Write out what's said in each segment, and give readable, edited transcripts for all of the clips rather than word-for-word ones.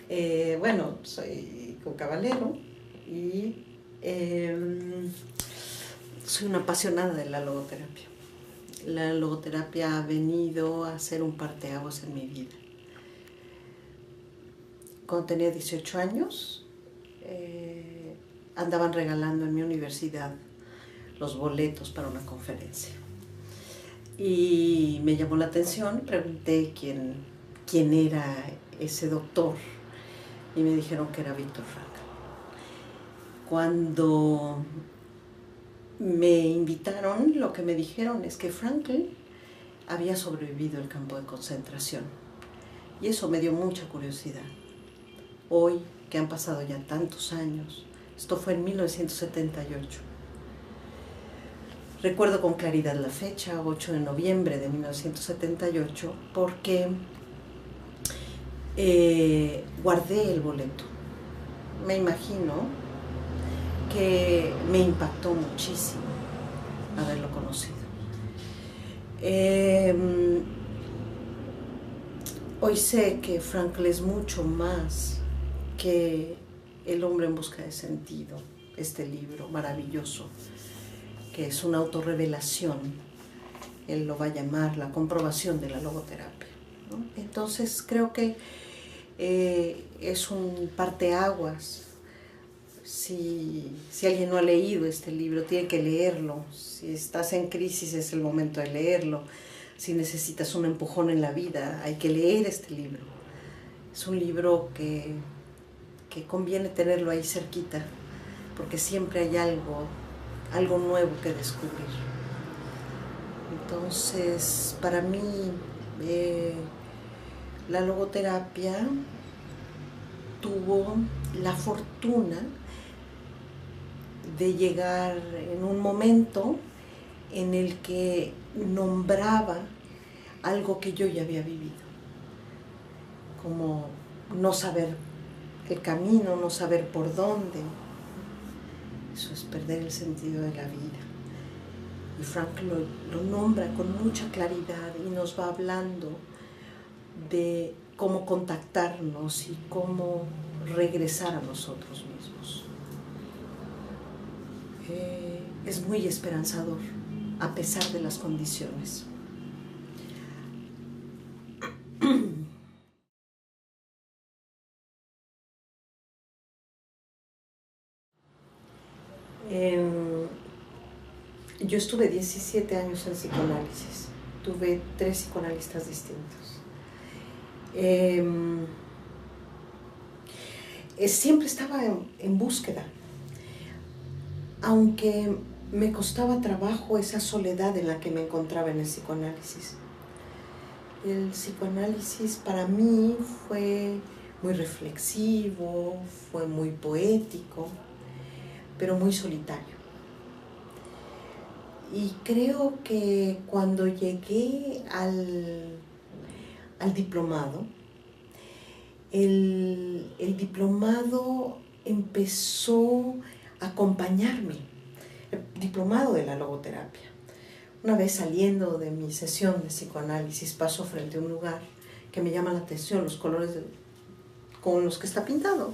Bueno, soy Valero y soy una apasionada de la logoterapia. La logoterapia ha venido a ser un parteaguas en mi vida. Cuando tenía 18 años, andaban regalando en mi universidad los boletos para una conferencia. Y me llamó la atención, pregunté quién era ese doctor y me dijeron que era Viktor Frankl. Cuando me invitaron, lo que me dijeron es que Frankl había sobrevivido el campo de concentración y eso me dio mucha curiosidad. Hoy, que han pasado ya tantos años, esto fue en 1978. Recuerdo con claridad la fecha, 8 de noviembre de 1978, porque guardé el boleto. Me imagino que me impactó muchísimo haberlo conocido. Hoy sé que Frankl es mucho más que El hombre en busca de sentido, este libro maravilloso, que es una autorrevelación. Él lo va a llamar la comprobación de la logoterapia, ¿no? Entonces creo que es un parteaguas. Si alguien no ha leído este libro, tiene que leerlo. Si estás en crisis, es el momento de leerlo. Si necesitas un empujón en la vida, hay que leer este libro. Es un libro que conviene tenerlo ahí cerquita, porque siempre hay algo nuevo que descubrir. Entonces, para mí, la logoterapia tuvo la fortuna de llegar en un momento en el que nombraba algo que yo ya había vivido, como no saber el camino, no saber por dónde. Eso es perder el sentido de la vida. Y Frankl lo nombra con mucha claridad y nos va hablando de cómo contactarnos y cómo regresar a nosotros mismos. Es muy esperanzador, a pesar de las condiciones. Yo estuve 17 años en psicoanálisis. Tuve 3 psicoanalistas distintos. Siempre estaba en búsqueda. Aunque me costaba trabajo esa soledad en la que me encontraba en el psicoanálisis. El psicoanálisis para mí fue muy reflexivo, fue muy poético, pero muy solitario. Y creo que cuando llegué al diplomado, el diplomado empezó a acompañarme, el diplomado de la logoterapia. Una vez saliendo de mi sesión de psicoanálisis, paso frente a un lugar que me llama la atención, los colores con los que está pintado.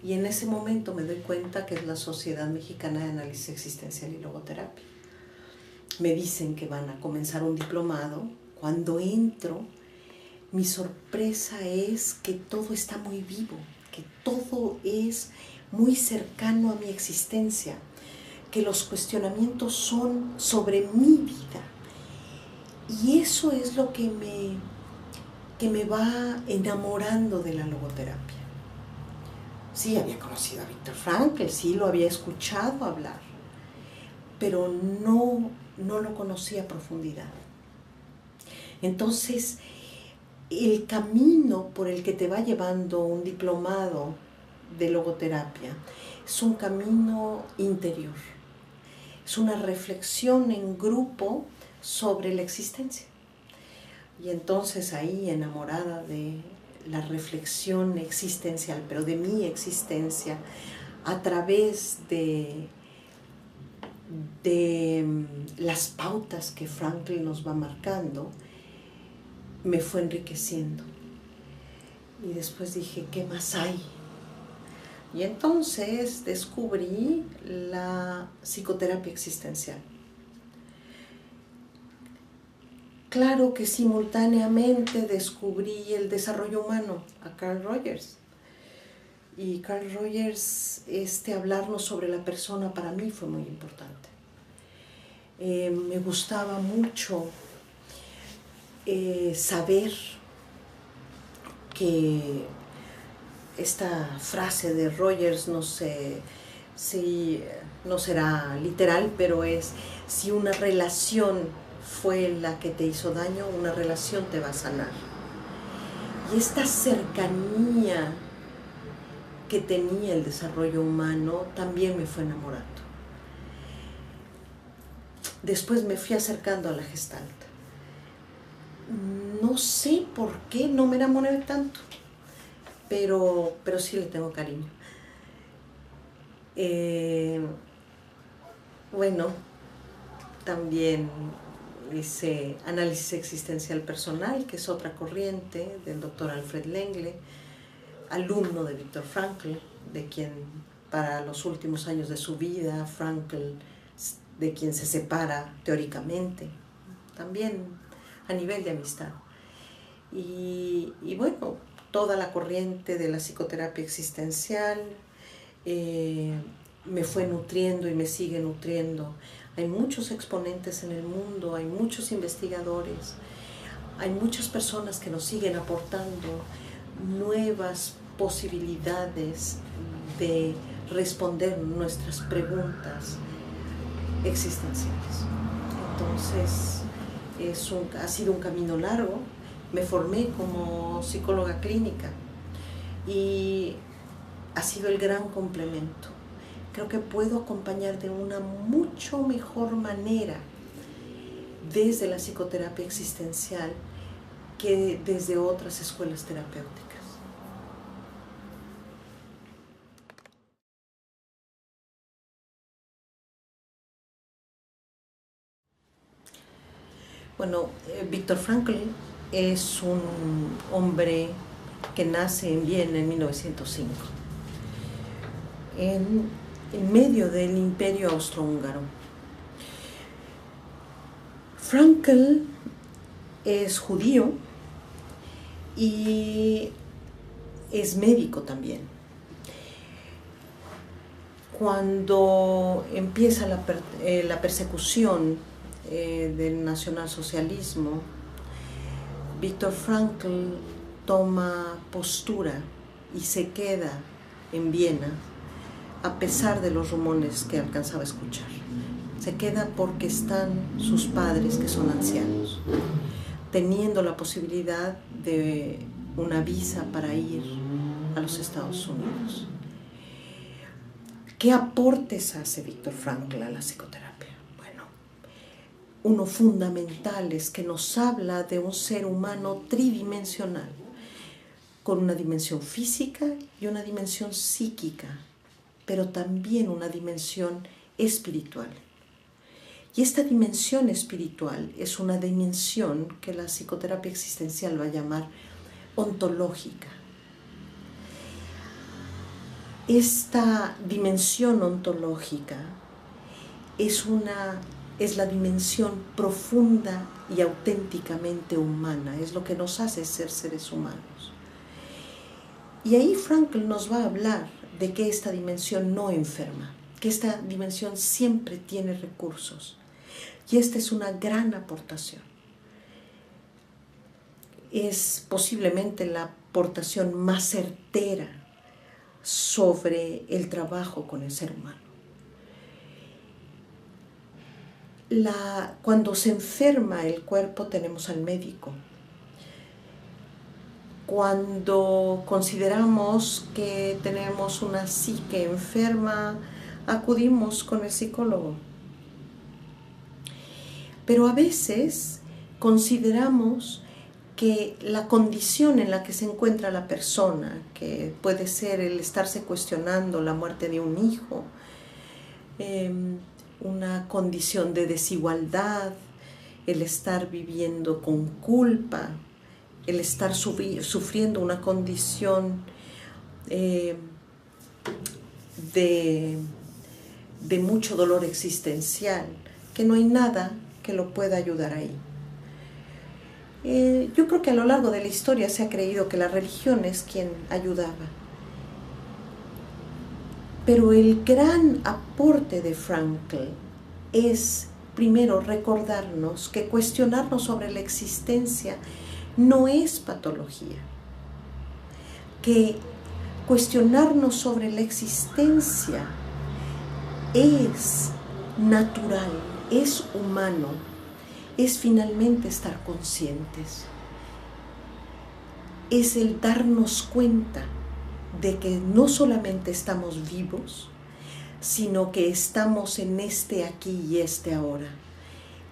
Y en ese momento me doy cuenta que es la Sociedad Mexicana de Análisis Existencial y Logoterapia. Me dicen que van a comenzar un diplomado. Cuando entro, mi sorpresa es que todo está muy vivo, que todo es muy cercano a mi existencia, que los cuestionamientos son sobre mi vida. Y eso es lo que me va enamorando de la logoterapia. Sí, había conocido a Viktor Frankl, sí, lo había escuchado hablar, pero no lo conocía a profundidad. Entonces, el camino por el que te va llevando un diplomado de logoterapia es un camino interior. Es una reflexión en grupo sobre la existencia. Y entonces ahí, enamorada de la reflexión existencial, pero de mi existencia, a través de las pautas que Frankl nos va marcando, me fue enriqueciendo. Y después dije, ¿qué más hay? Y entonces descubrí la psicoterapia existencial. Claro que simultáneamente descubrí el desarrollo humano a Carl Rogers. Y Carl Rogers, hablarnos sobre la persona para mí fue muy importante. Me gustaba mucho saber que esta frase de Rogers, no sé si no será literal, pero es: si una relación fue la que te hizo daño, una relación te va a sanar. Y esta cercanía que tenía el desarrollo humano también me fue enamorando. Después me fui acercando a la Gestalt. No sé por qué no me enamoré tanto, pero sí le tengo cariño. Bueno, también hice análisis existencial personal, que es otra corriente del doctor Alfred Lengle, alumno de Viktor Frankl, de quien para los últimos años de su vida, Frankl, de quien se separa teóricamente, también a nivel de amistad. Y bueno, toda la corriente de la psicoterapia existencial me fue nutriendo y me sigue nutriendo. Hay muchos exponentes en el mundo, hay muchos investigadores, hay muchas personas que nos siguen aportando nuevas posibilidades de responder nuestras preguntas existenciales. Entonces, ha sido un camino largo. Me formé como psicóloga clínica y ha sido el gran complemento. Creo que puedo acompañar de una mucho mejor manera desde la psicoterapia existencial que desde otras escuelas terapéuticas. Bueno, Viktor Frankl es un hombre que nace en Viena en 1905, en medio del Imperio Austrohúngaro. Frankl es judío y es médico también. Cuando empieza la persecución del nacionalsocialismo, Viktor Frankl toma postura y se queda en Viena a pesar de los rumores que alcanzaba a escuchar. Se queda porque están sus padres, que son ancianos, teniendo la posibilidad de una visa para ir a los Estados Unidos. ¿Qué aportes hace Viktor Frankl a la psicoterapia? Bueno, uno fundamental es que nos habla de un ser humano tridimensional, con una dimensión física y una dimensión psíquica, pero también una dimensión espiritual. Y esta dimensión espiritual es una dimensión que la psicoterapia existencial va a llamar ontológica. Esta dimensión ontológica es la dimensión profunda y auténticamente humana, es lo que nos hace ser seres humanos. Y ahí Frankl nos va a hablar de que esta dimensión no enferma, que esta dimensión siempre tiene recursos. Y esta es una gran aportación. Es posiblemente la aportación más certera sobre el trabajo con el ser humano. Cuando se enferma el cuerpo tenemos al médico. Cuando consideramos que tenemos una psique enferma, acudimos con el psicólogo. Pero a veces consideramos que la condición en la que se encuentra la persona, que puede ser el estarse cuestionando la muerte de un hijo, una condición de desigualdad, el estar viviendo con culpa, el estar sufriendo una condición de mucho dolor existencial, que no hay nada que lo pueda ayudar ahí. Yo creo que a lo largo de la historia se ha creído que la religión es quien ayudaba. Pero el gran aporte de Frankl es, primero, recordarnos que cuestionarnos sobre la existencia no es patología, que cuestionarnos sobre la existencia es natural, es humano, es finalmente estar conscientes, es el darnos cuenta de que no solamente estamos vivos, sino que estamos en este aquí y este ahora,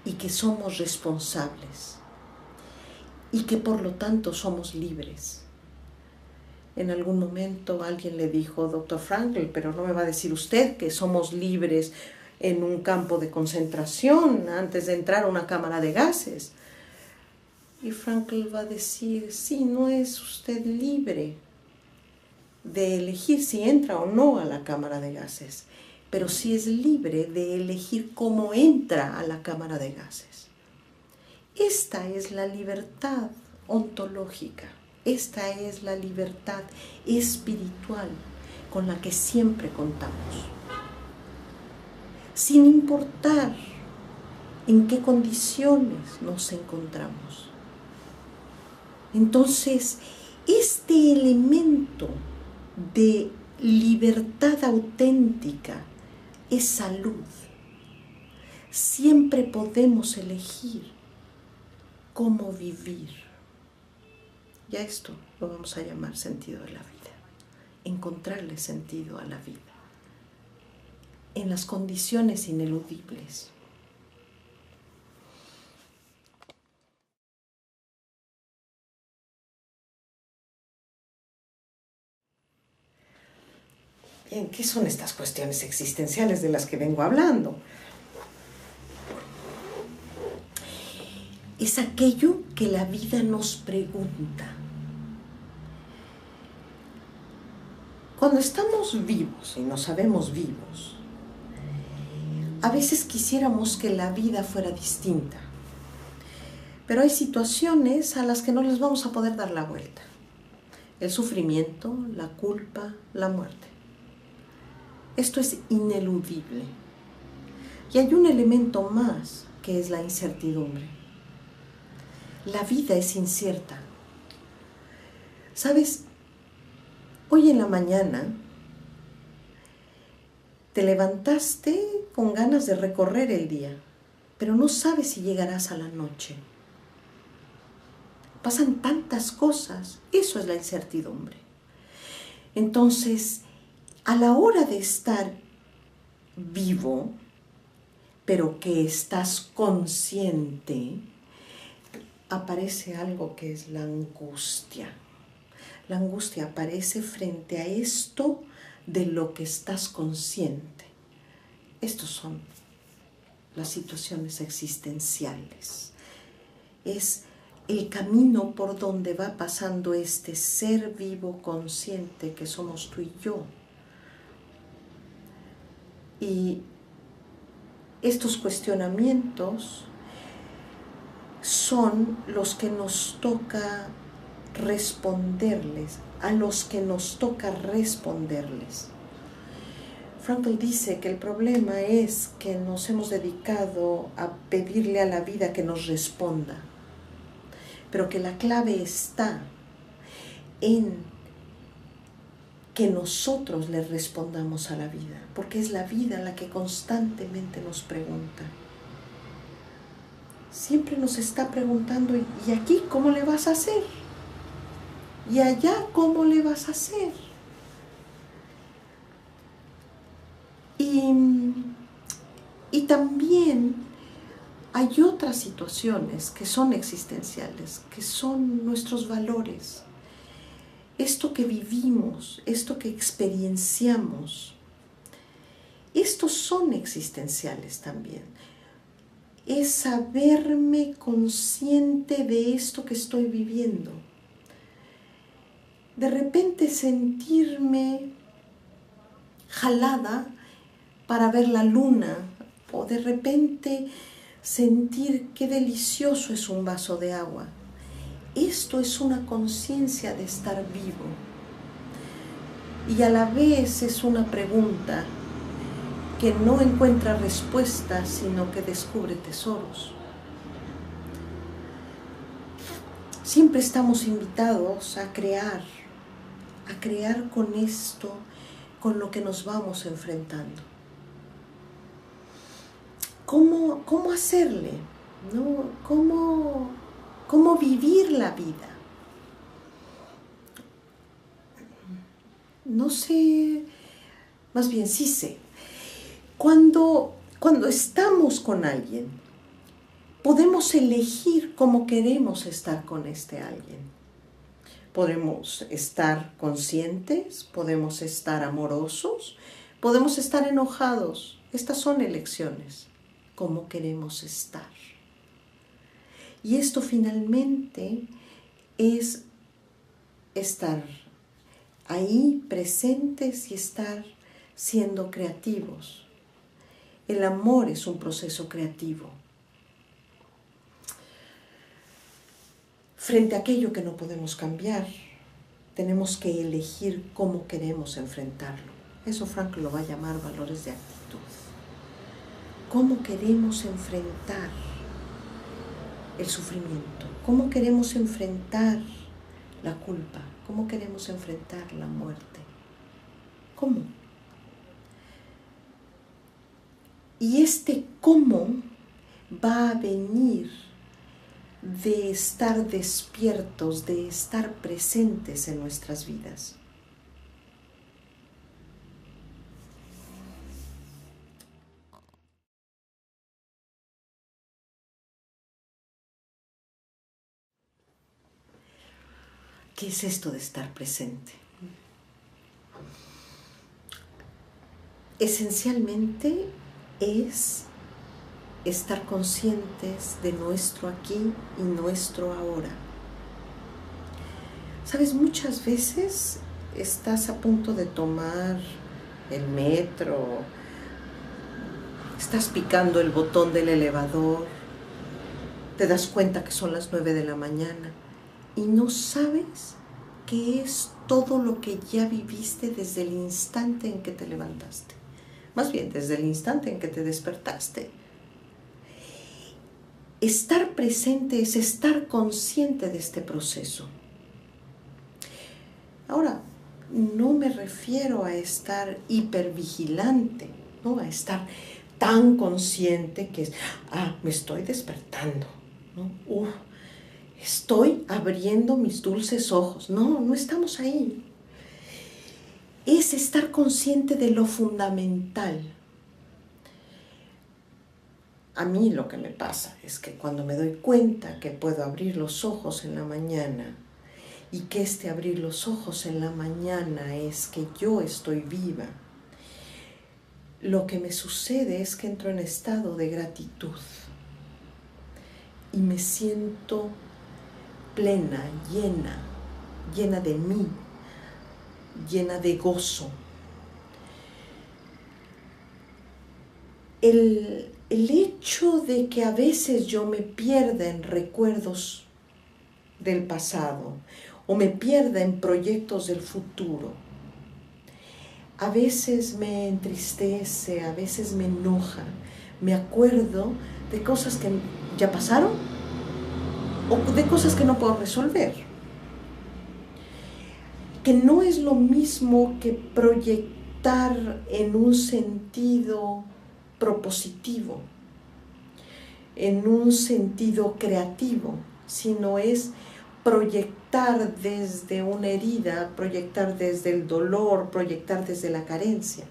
y que somos responsables, y que por lo tanto somos libres. En algún momento alguien le dijo, Dr. Frankl, pero no me va a decir usted que somos libres en un campo de concentración antes de entrar a una cámara de gases. Y Frankl va a decir, sí, no es usted libre de elegir si entra o no a la cámara de gases, pero sí es libre de elegir cómo entra a la cámara de gases. Esta es la libertad ontológica, esta es la libertad espiritual con la que siempre contamos, sin importar en qué condiciones nos encontramos. Entonces, este elemento de libertad auténtica es salud. Siempre podemos elegir cómo vivir. Y a esto lo vamos a llamar sentido de la vida. Encontrarle sentido a la vida en las condiciones ineludibles. Bien, ¿qué son estas cuestiones existenciales de las que vengo hablando? Es aquello que la vida nos pregunta. Cuando estamos vivos y no sabemos vivos, a veces quisiéramos que la vida fuera distinta, pero hay situaciones a las que no les vamos a poder dar la vuelta. El sufrimiento, la culpa, la muerte. Esto es ineludible. Y hay un elemento más que es la incertidumbre. La vida es incierta. ¿Sabes? Hoy en la mañana te levantaste con ganas de recorrer el día, pero no sabes si llegarás a la noche. Pasan tantas cosas, eso es la incertidumbre. Entonces, a la hora de estar vivo, pero que estás consciente, aparece algo que es la angustia. La angustia aparece frente a esto de lo que estás consciente. Estos son las situaciones existenciales. Es el camino por donde va pasando este ser vivo consciente que somos tú y yo. Y estos cuestionamientos son los que nos toca responderles, a los que nos toca responderles. Frankl dice que el problema es que nos hemos dedicado a pedirle a la vida que nos responda, pero que la clave está en que nosotros le respondamos a la vida, porque es la vida la que constantemente nos pregunta. Siempre nos está preguntando, ¿y aquí cómo le vas a hacer? ¿Y allá cómo le vas a hacer? Y también hay otras situaciones que son existenciales, que son nuestros valores. Esto que vivimos, esto que experienciamos, estos son existenciales también. es saberme consciente de esto que estoy viviendo. De repente sentirme jalada para ver la luna, o de repente sentir qué delicioso es un vaso de agua. Esto es una conciencia de estar vivo. Y a la vez es una pregunta que no encuentra respuestas, sino que descubre tesoros. Siempre estamos invitados a crear con esto, con lo que nos vamos enfrentando. ¿Cómo hacerle? ¿No? ¿Cómo vivir la vida? No sé, más bien sí sé. Cuando estamos con alguien, podemos elegir cómo queremos estar con este alguien. Podemos estar conscientes, podemos estar amorosos, podemos estar enojados. Estas son elecciones. ¿Cómo queremos estar? Y esto finalmente es estar ahí presentes y estar siendo creativos. El amor es un proceso creativo. Frente a aquello que no podemos cambiar, tenemos que elegir cómo queremos enfrentarlo. Eso Frankl lo va a llamar valores de actitud. ¿Cómo queremos enfrentar el sufrimiento? ¿Cómo queremos enfrentar la culpa? ¿Cómo queremos enfrentar la muerte? ¿Cómo? Y este cómo va a venir de estar despiertos, de estar presentes en nuestras vidas. ¿Qué es esto de estar presente? Esencialmente es estar conscientes de nuestro aquí y nuestro ahora. Sabes, muchas veces estás a punto de tomar el metro, estás picando el botón del elevador, te das cuenta que son las 9 de la mañana y no sabes qué es todo lo que ya viviste desde el instante en que te levantaste. Más bien, desde el instante en que te despertaste. Estar presente es estar consciente de este proceso. Ahora, no me refiero a estar hipervigilante, ¿no? A estar tan consciente que es, me estoy despertando, ¿no? Estoy abriendo mis dulces ojos. No estamos ahí. Es estar consciente de lo fundamental. A mí lo que me pasa es que cuando me doy cuenta que puedo abrir los ojos en la mañana y que este abrir los ojos en la mañana es que yo estoy viva, lo que me sucede es que entro en estado de gratitud y me siento plena, llena de mí, llena de gozo. El hecho de que a veces yo me pierda en recuerdos del pasado o me pierda en proyectos del futuro, a veces me entristece, a veces me enoja, me acuerdo de cosas que ya pasaron o de cosas que no puedo resolver. Que no es lo mismo que proyectar en un sentido propositivo, en un sentido creativo, sino es proyectar desde una herida, proyectar desde el dolor, proyectar desde la carencia.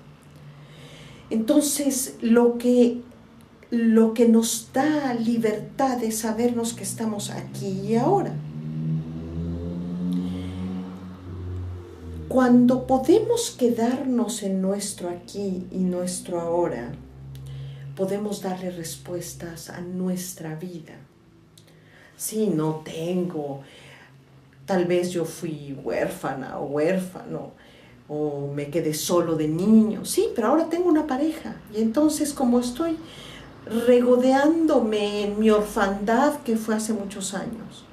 Entonces, lo que nos da libertad es sabernos que estamos aquí y ahora. Cuando podemos quedarnos en nuestro aquí y nuestro ahora, podemos darle respuestas a nuestra vida. Sí, no tengo, tal vez yo fui huérfana o huérfano, o me quedé solo de niño. Sí, pero ahora tengo una pareja. Y entonces, como estoy regodeándome en mi orfandad que fue hace muchos años,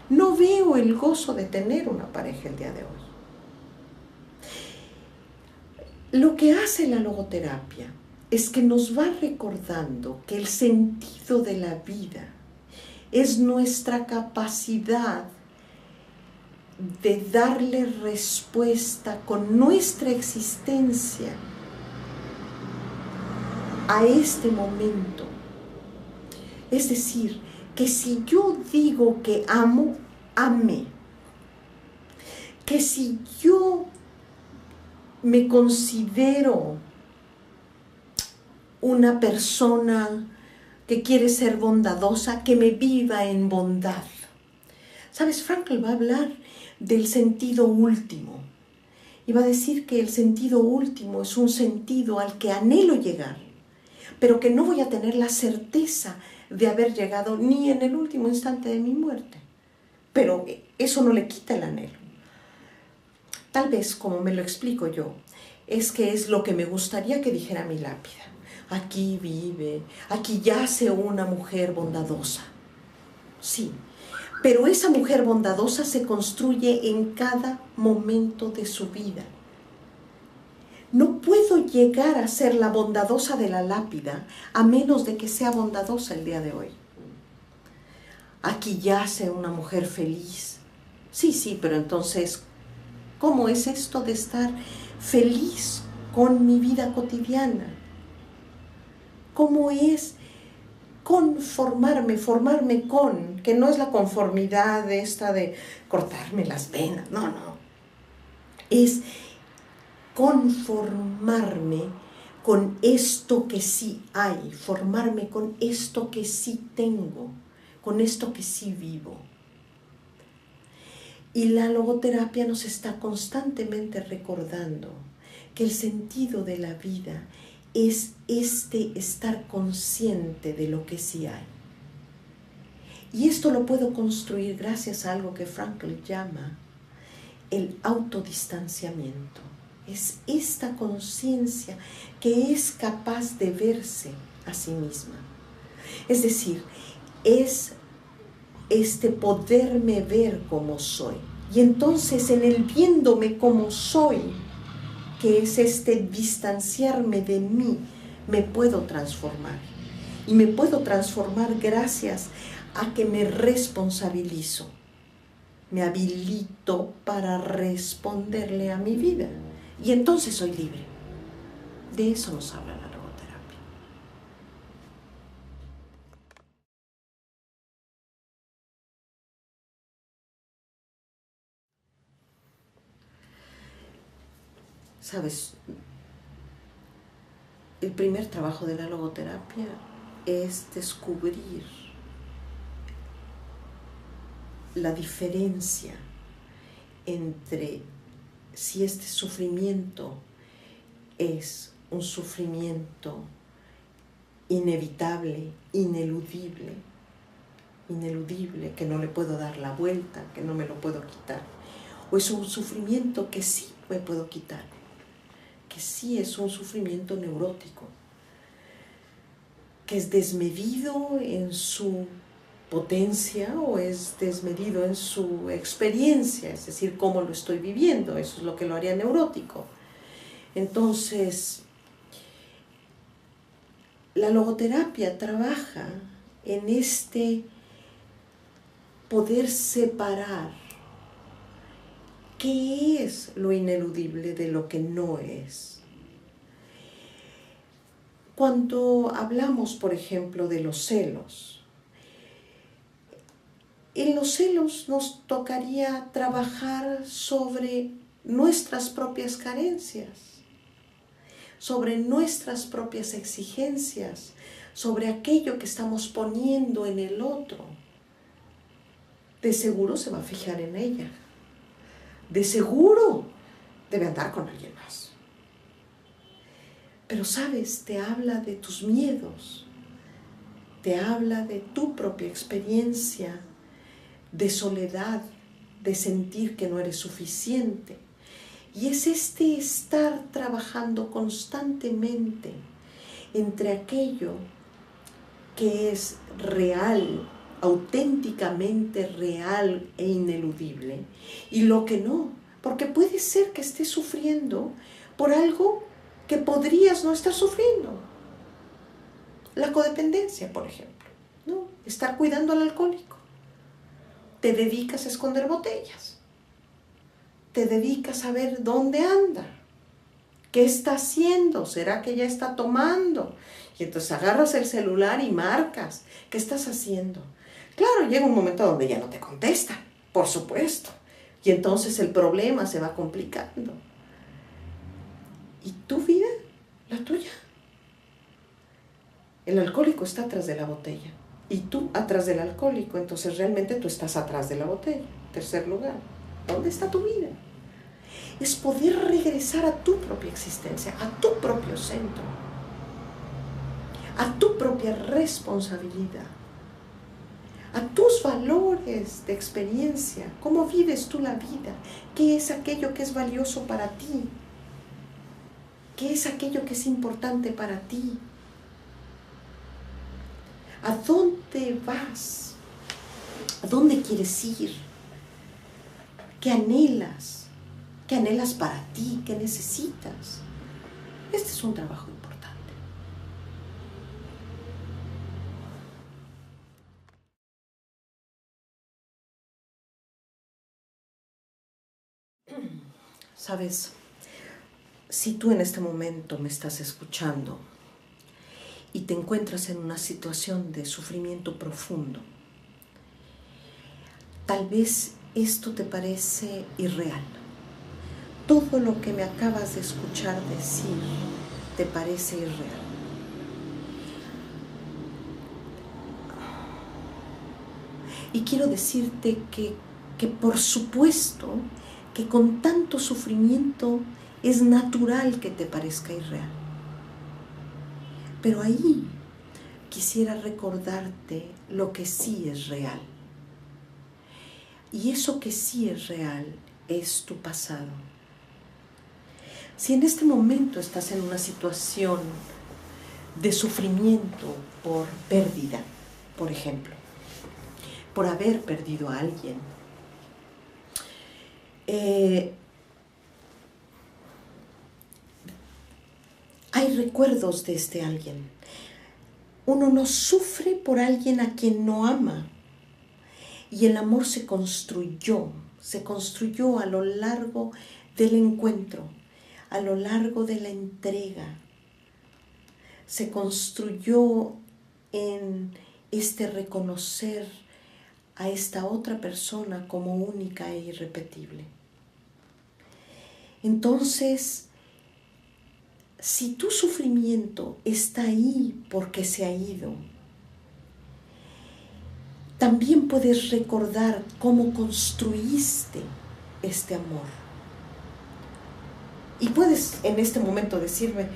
no veo el gozo de tener una pareja el día de hoy. Lo que hace la logoterapia es que nos va recordando que el sentido de la vida es nuestra capacidad de darle respuesta con nuestra existencia a este momento. Es decir, que si yo digo que amo, amé. Que si yo me considero una persona que quiere ser bondadosa, que me viva en bondad. ¿Sabes? Frankl va a hablar del sentido último y va a decir que el sentido último es un sentido al que anhelo llegar, pero que no voy a tener la certeza de haber llegado ni en el último instante de mi muerte. Pero eso no le quita el anhelo. Tal vez, como me lo explico yo, es que es lo que me gustaría que dijera mi lápida. Aquí vive, aquí yace una mujer bondadosa. Sí, pero esa mujer bondadosa se construye en cada momento de su vida. No puedo llegar a ser la bondadosa de la lápida a menos de que sea bondadosa el día de hoy. Aquí yace una mujer feliz. Sí, pero entonces, ¿cómo es esto de estar feliz con mi vida cotidiana? ¿Cómo es formarme con, que no es la conformidad esta de cortarme las venas, no, es conformarme con esto que sí hay, formarme con esto que sí tengo, con esto que sí vivo. Y la logoterapia nos está constantemente recordando que el sentido de la vida es estar consciente de lo que sí hay. Y esto lo puedo construir gracias a algo que Frankl llama el autodistanciamiento. Es esta conciencia que es capaz de verse a sí misma. Es decir, es poderme ver como soy. Y entonces en el viéndome como soy, que es distanciarme de mí, me puedo transformar. Y me puedo transformar gracias a que me responsabilizo. Me habilito para responderle a mi vida. Y entonces soy libre. De eso nos habla la logoterapia. ¿Sabes? El primer trabajo de la logoterapia es descubrir la diferencia entre si este sufrimiento es un sufrimiento inevitable, ineludible, que no le puedo dar la vuelta, que no me lo puedo quitar, o es un sufrimiento que sí me puedo quitar, que sí es un sufrimiento neurótico, que es desmedido en su potencia o es desmedido en su experiencia, es decir, cómo lo estoy viviendo, eso es lo que lo haría neurótico. Entonces, la logoterapia trabaja en poder separar qué es lo ineludible de lo que no es. Cuando hablamos, por ejemplo, de los celos, en los celos nos tocaría trabajar sobre nuestras propias carencias, sobre nuestras propias exigencias, sobre aquello que estamos poniendo en el otro. De seguro se va a fijar en ella. De seguro debe andar con alguien más. Pero sabes, te habla de tus miedos, te habla de tu propia experiencia de soledad, de sentir que no eres suficiente. Y es este estar trabajando constantemente entre aquello que es real, auténticamente real e ineludible, y lo que no, porque puede ser que estés sufriendo por algo que podrías no estar sufriendo. La codependencia, por ejemplo, ¿no? Estar cuidando al alcohólico. Te dedicas a esconder botellas. Te dedicas a ver dónde anda. ¿Qué está haciendo? ¿Será que ya está tomando? Y entonces agarras el celular y marcas. ¿Qué estás haciendo? Claro, llega un momento donde ya no te contestan, por supuesto. Y entonces el problema se va complicando. ¿Y tu vida? ¿La tuya? El alcohólico está atrás de la botella. Y tú atrás del alcohólico. Entonces realmente tú estás atrás de la botella. Tercer lugar. ¿Dónde está tu vida? Es poder regresar a tu propia existencia, a tu propio centro, a tu propia responsabilidad, a tus valores de experiencia. ¿Cómo vives tú la vida? ¿Qué es aquello que es valioso para ti? ¿Qué es aquello que es importante para ti? ¿A dónde vas? ¿A dónde quieres ir? ¿Qué anhelas? ¿Qué anhelas para ti? ¿Qué necesitas? Este es un trabajo importante. Sabes, si tú en este momento me estás escuchando y te encuentras en una situación de sufrimiento profundo, tal vez esto te parece irreal. Todo lo que me acabas de escuchar decir te parece irreal. Y quiero decirte que por supuesto que con tanto sufrimiento es natural que te parezca irreal. Pero ahí quisiera recordarte lo que sí es real. Y eso que sí es real es tu pasado. Si en este momento estás en una situación de sufrimiento por pérdida, por ejemplo, por haber perdido a alguien, hay recuerdos de este alguien. Uno no sufre por alguien a quien no ama. Y el amor se construyó a lo largo del encuentro, a lo largo de la entrega. Se construyó en este reconocer a esta otra persona como única e irrepetible. Entonces, si tu sufrimiento está ahí porque se ha ido, también puedes recordar cómo construiste este amor. Y puedes en este momento decirme,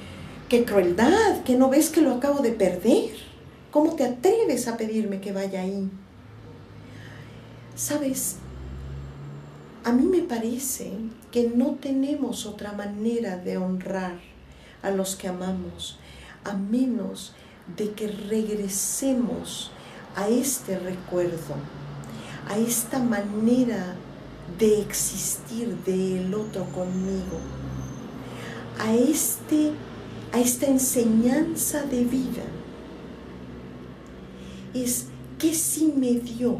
¡qué crueldad! ¿Que no ves que lo acabo de perder? ¿Cómo te atreves a pedirme que vaya ahí? ¿Sabes? A mí me parece que no tenemos otra manera de honrar a los que amamos, a menos de que regresemos a este recuerdo, a esta manera de existir del otro conmigo, a esta enseñanza de vida. Es qué sí me dio,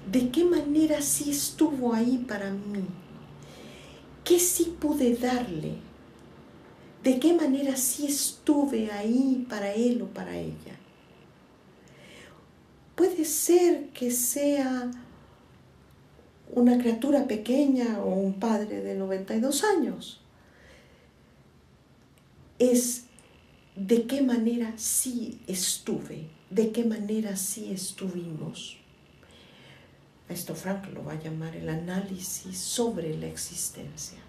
de qué manera sí estuvo ahí para mí, qué sí pude darle, de qué manera sí estuve ahí para él o para ella. Puede ser que sea una criatura pequeña o un padre de 92 años. Es de qué manera sí estuve, de qué manera sí estuvimos. Esto Frank lo va a llamar el análisis sobre la existencia.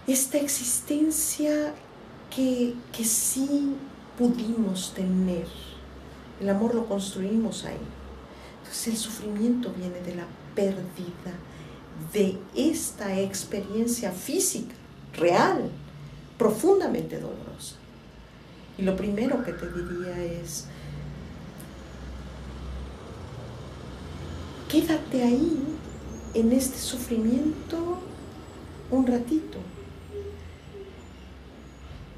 esta existencia que sí pudimos tener. El amor lo construimos ahí. Entonces el sufrimiento viene de la pérdida de esta experiencia física, real, profundamente dolorosa. Y lo primero que te diría es, quédate ahí en este sufrimiento un ratito.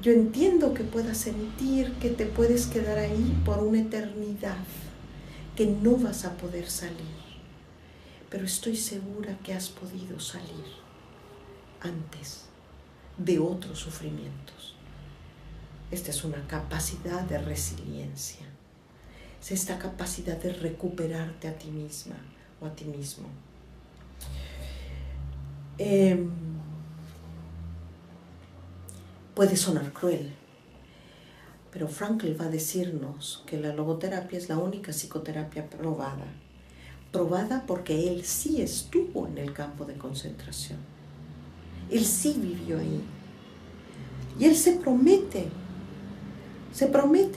Yo entiendo que puedas sentir que te puedes quedar ahí por una eternidad, que no vas a poder salir, pero estoy segura que has podido salir antes de otros sufrimientos. Esta es una capacidad de resiliencia, es esta capacidad de recuperarte a ti misma o a ti mismo. Puede sonar cruel, pero Frankl va a decirnos que la logoterapia es la única psicoterapia probada porque él sí estuvo en el campo de concentración, él sí vivió ahí, y él se promete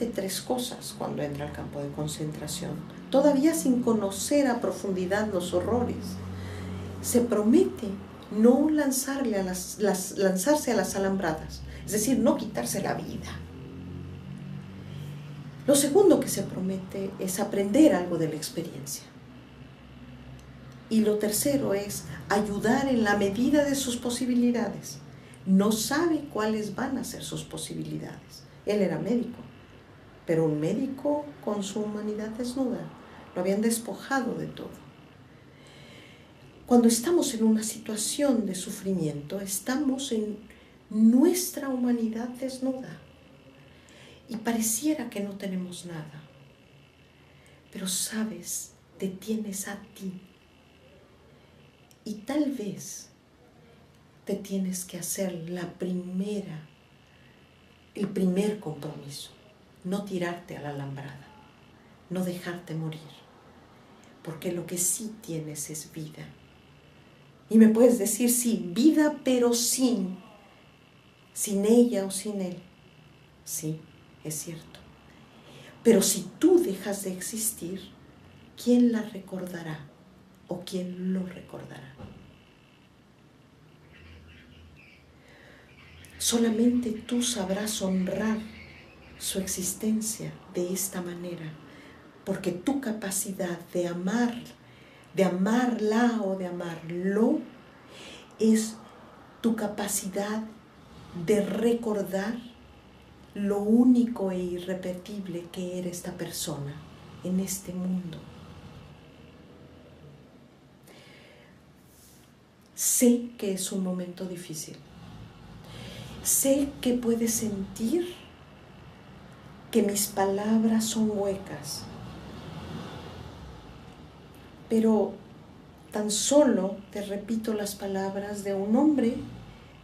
3 cosas cuando entra al campo de concentración, todavía sin conocer a profundidad los horrores. Se promete no lanzarse a las alambradas, es decir, no quitarse la vida. Lo segundo que se promete es aprender algo de la experiencia. Y lo tercero es ayudar en la medida de sus posibilidades. No sabe cuáles van a ser sus posibilidades. Él era médico, pero un médico con su humanidad desnuda. Lo habían despojado de todo. Cuando estamos en una situación de sufrimiento, estamos en nuestra humanidad desnuda. Y pareciera que no tenemos nada. Pero sabes, te tienes a ti. Y tal vez te tienes que hacer el primer compromiso. No tirarte a la alambrada, no dejarte morir, porque lo que sí tienes es vida. Y me puedes decir, sí, vida, pero sin ella o sin él. Sí, es cierto. Pero si tú dejas de existir, ¿quién la recordará o quién lo recordará? Solamente tú sabrás honrar su existencia de esta manera, porque tu capacidad de amarla o de amarlo, es tu capacidad de recordar lo único e irrepetible que era esta persona en este mundo. Sé que es un momento difícil. Sé que puedes sentir que mis palabras son huecas, pero tan solo te repito las palabras de un hombre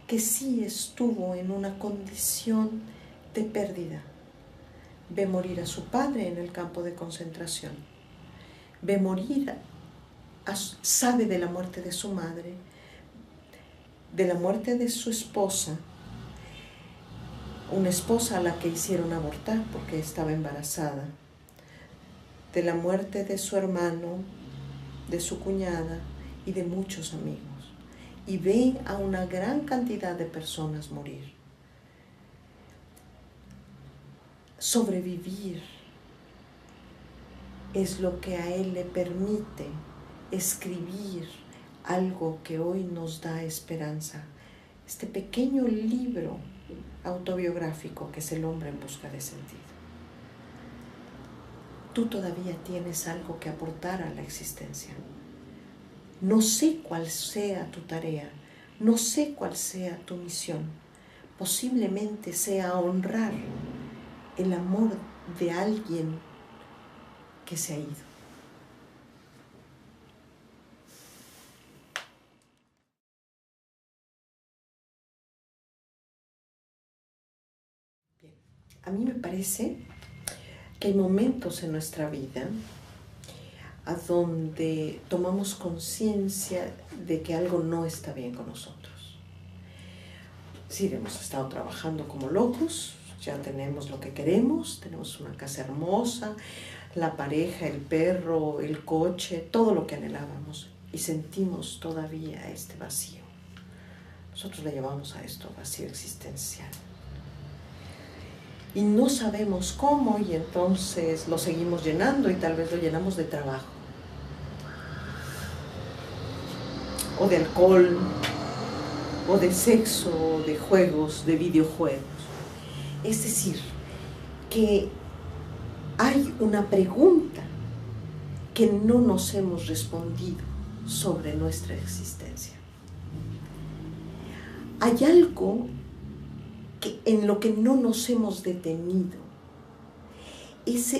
que sí estuvo en una condición de pérdida. Ve morir a su padre en el campo de concentración. Ve morir, sabe de la muerte de su madre, de la muerte de su esposa, una esposa a la que hicieron abortar porque estaba embarazada, de la muerte de su hermano, de su cuñada y de muchos amigos. Y ve a una gran cantidad de personas morir. Sobrevivir es lo que a él le permite escribir algo que hoy nos da esperanza. Este pequeño libro autobiográfico que es El hombre en busca de sentido. Tú todavía tienes algo que aportar a la existencia. No sé cuál sea tu tarea, no sé cuál sea tu misión. Posiblemente sea honrar el amor de alguien que se ha ido. Bien. A mí me parece que hay momentos en nuestra vida a donde tomamos conciencia de que algo no está bien con nosotros. Es decir, hemos estado trabajando como locos, ya tenemos lo que queremos, tenemos una casa hermosa, la pareja, el perro, el coche, todo lo que anhelábamos, y sentimos todavía este vacío. Nosotros le llamamos a esto vacío existencial. Y no sabemos cómo, y entonces lo seguimos llenando y tal vez lo llenamos de trabajo, o de alcohol, o de sexo, o de juegos, de videojuegos. Es decir, que hay una pregunta que no nos hemos respondido sobre nuestra existencia. Hay algo en lo que no nos hemos detenido. Es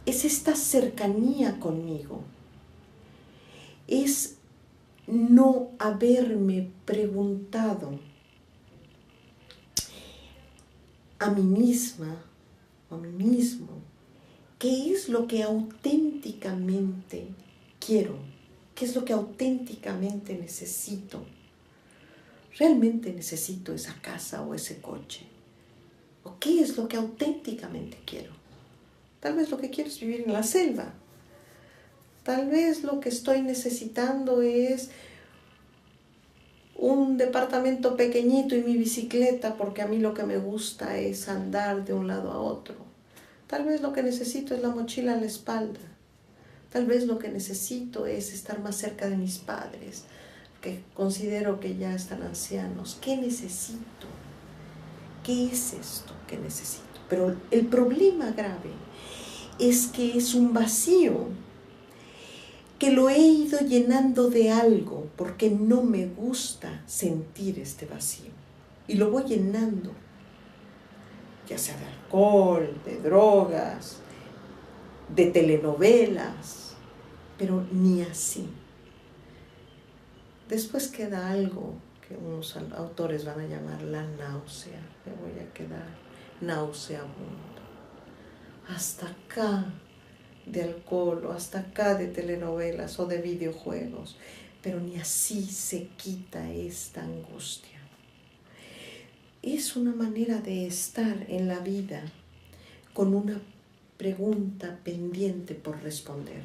esta cercanía conmigo. Es no haberme preguntado a mí misma o a mí mismo qué es lo que auténticamente quiero, qué es lo que auténticamente necesito. ¿Realmente necesito esa casa o ese coche? ¿O qué es lo que auténticamente quiero? Tal vez lo que quiero es vivir en la selva. Tal vez lo que estoy necesitando es un departamento pequeñito y mi bicicleta, porque a mí lo que me gusta es andar de un lado a otro. Tal vez lo que necesito es la mochila a la espalda. Tal vez lo que necesito es estar más cerca de mis padres, que considero que ya están ancianos. ¿Qué necesito? ¿Qué es esto que necesito? Pero el problema grave es que es un vacío que lo he ido llenando de algo porque no me gusta sentir este vacío. Y lo voy llenando, ya sea de alcohol, de drogas, de telenovelas, pero ni así. Después queda algo que unos autores van a llamar la náusea. Me voy a quedar nauseabundo. Hasta acá de alcohol, o hasta acá de telenovelas o de videojuegos, pero ni así se quita esta angustia. Es una manera de estar en la vida con una pregunta pendiente por responderme,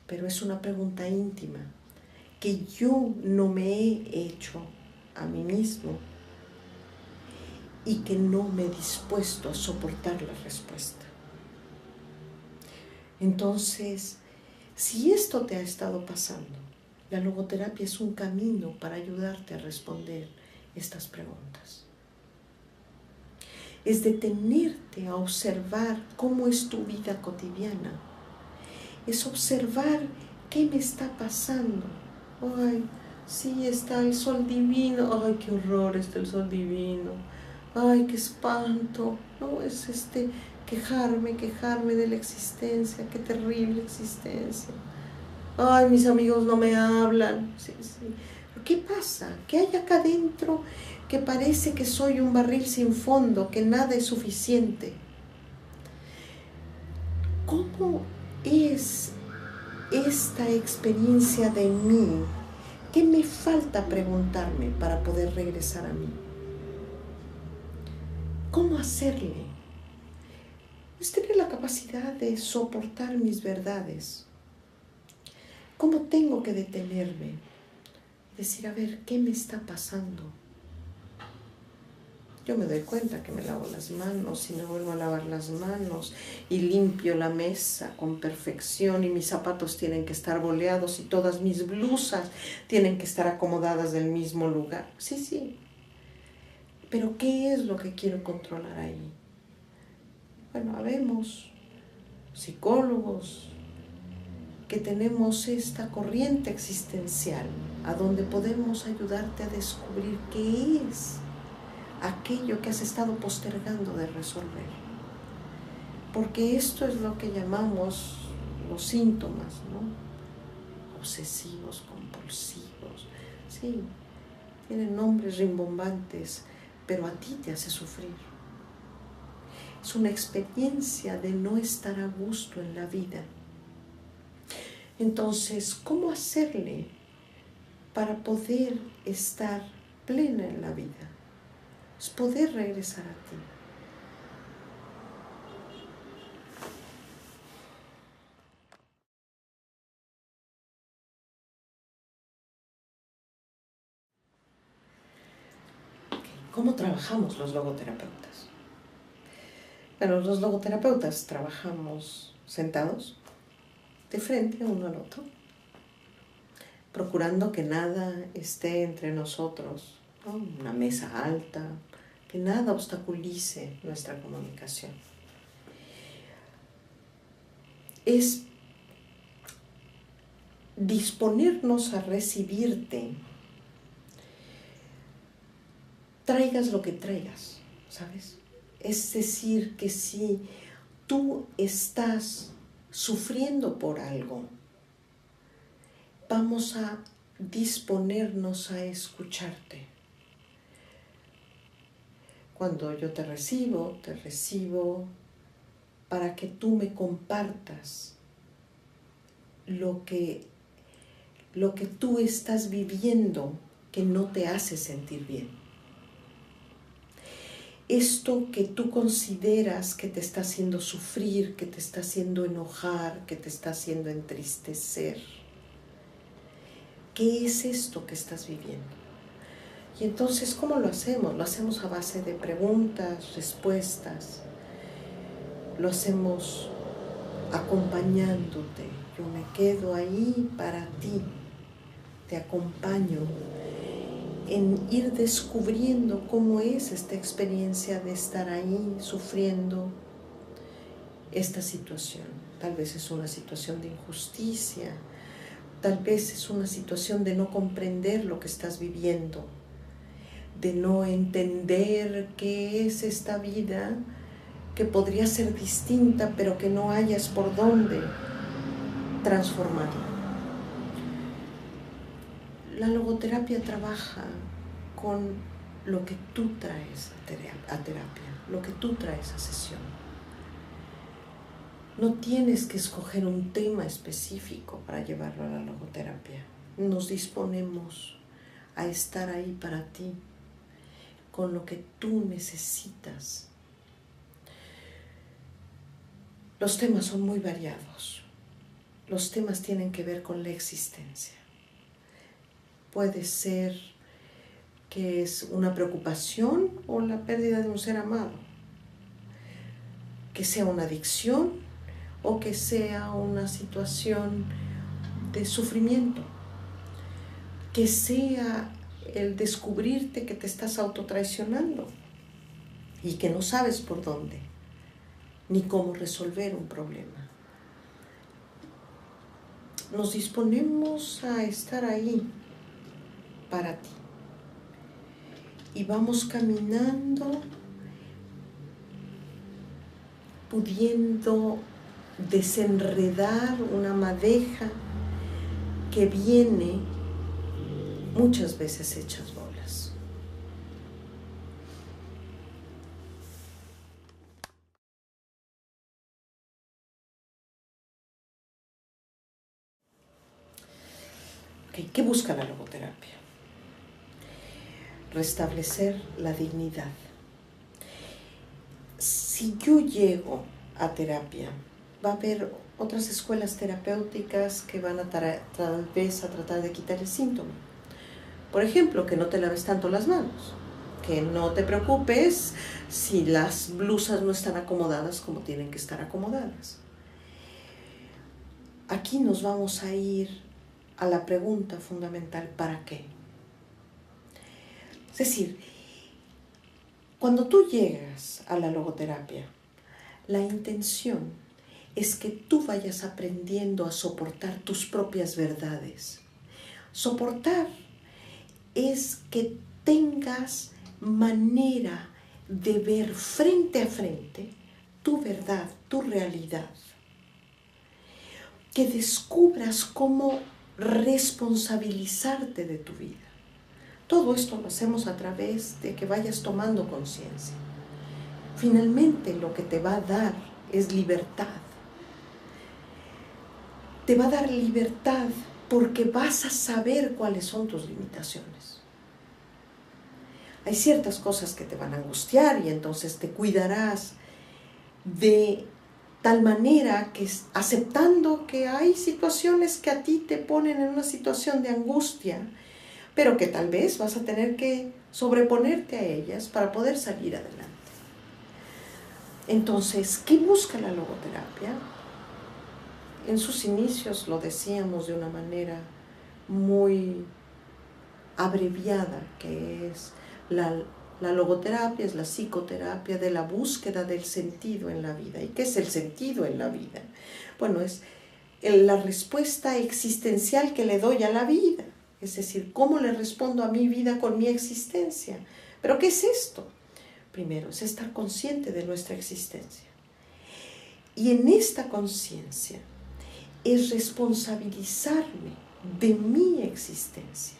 pero es una pregunta íntima que yo no me he hecho a mí mismo y que no me he dispuesto a soportar la respuesta. Entonces, si esto te ha estado pasando, la logoterapia es un camino para ayudarte a responder estas preguntas. Es detenerte a observar cómo es tu vida cotidiana. Es observar qué me está pasando. Ay, sí, está el sol divino. Ay, qué horror está el sol divino. Ay, qué espanto. No, es quejarme de la existencia. Qué terrible existencia. Ay, mis amigos no me hablan. Sí, sí. ¿Qué pasa? ¿Qué hay acá adentro que parece que soy un barril sin fondo, que nada es suficiente? ¿Cómo es esta experiencia de mí? ¿Qué me falta preguntarme para poder regresar a mí? ¿Cómo hacerle? Es tener la capacidad de soportar mis verdades. ¿Cómo tengo que detenerme? Decir, a ver, ¿qué me está pasando? Yo me doy cuenta que me lavo las manos y me vuelvo a lavar las manos y limpio la mesa con perfección y mis zapatos tienen que estar boleados y todas mis blusas tienen que estar acomodadas del mismo lugar. Sí, sí. Pero ¿qué es lo que quiero controlar ahí? Bueno, habemos psicólogos que tenemos esta corriente existencial a donde podemos ayudarte a descubrir qué es aquello que has estado postergando de resolver. Porque esto es lo que llamamos los síntomas, ¿no? Obsesivos, compulsivos. Sí, tienen nombres rimbombantes, pero a ti te hace sufrir. Es una experiencia de no estar a gusto en la vida. Entonces, ¿cómo hacerle para poder estar plena en la vida? es poder regresar a ti. ¿Cómo trabajamos los logoterapeutas? Bueno, los logoterapeutas trabajamos sentados, de frente uno al otro, procurando que nada esté entre nosotros, ¿no? Una mesa alta, que nada obstaculice nuestra comunicación. Es disponernos a recibirte, traigas lo que traigas, ¿sabes? Es decir, que si tú estás sufriendo por algo, vamos a disponernos a escucharte. Cuando yo te recibo para que tú me compartas lo que tú estás viviendo que no te hace sentir bien. Esto que tú consideras que te está haciendo sufrir, que te está haciendo enojar, que te está haciendo entristecer. ¿Qué es esto que estás viviendo? Y entonces, ¿cómo lo hacemos? Lo hacemos a base de preguntas, respuestas. Lo hacemos acompañándote. Yo me quedo ahí para ti. Te acompaño en ir descubriendo cómo es esta experiencia de estar ahí sufriendo esta situación. Tal vez es una situación de injusticia, tal vez es una situación de no comprender lo que estás viviendo, de no entender qué es esta vida que podría ser distinta, pero que no hayas por dónde transformarla. La logoterapia trabaja con lo que tú traes a terapia, lo que tú traes a sesión. No tienes que escoger un tema específico para llevarlo a la logoterapia. Nos disponemos a estar ahí para ti, con lo que tú necesitas. Los temas son muy variados. Los temas tienen que ver con la existencia. Puede ser que es una preocupación o la pérdida de un ser amado, que sea una adicción o que sea una situación de sufrimiento, que sea el descubrirte que te estás autotraicionando y que no sabes por dónde ni cómo resolver un problema. Nos disponemos a estar ahí para ti. Y vamos caminando, pudiendo desenredar una madeja que viene muchas veces hechas bolas. Okay, ¿qué busca la logoterapia? Restablecer la dignidad. Si yo llego a terapia, va a haber otras escuelas terapéuticas que van a tal vez a tratar de quitar el síntoma. Por ejemplo, que no te laves tanto las manos, que no te preocupes si las blusas no están acomodadas como tienen que estar acomodadas. Aquí nos vamos a ir a la pregunta fundamental, ¿para qué? Es decir, cuando tú llegas a la logoterapia, la intención es que tú vayas aprendiendo a soportar tus propias verdades. Soportar es que tengas manera de ver frente a frente tu verdad, tu realidad. Que descubras cómo responsabilizarte de tu vida. Todo esto lo hacemos a través de que vayas tomando conciencia. Finalmente lo que te va a dar es libertad. Te va a dar libertad porque vas a saber cuáles son tus limitaciones. Hay ciertas cosas que te van a angustiar y entonces te cuidarás de tal manera que aceptando que hay situaciones que a ti te ponen en una situación de angustia, pero que tal vez vas a tener que sobreponerte a ellas para poder salir adelante. Entonces, ¿qué busca la logoterapia? En sus inicios lo decíamos de una manera muy abreviada, que es la logoterapia, es la psicoterapia de la búsqueda del sentido en la vida. ¿Y qué es el sentido en la vida? Bueno, es la respuesta existencial que le doy a la vida, es decir, cómo le respondo a mi vida con mi existencia. ¿Pero qué es esto? Primero, es estar consciente de nuestra existencia. Y en esta conciencia es responsabilizarme de mi existencia.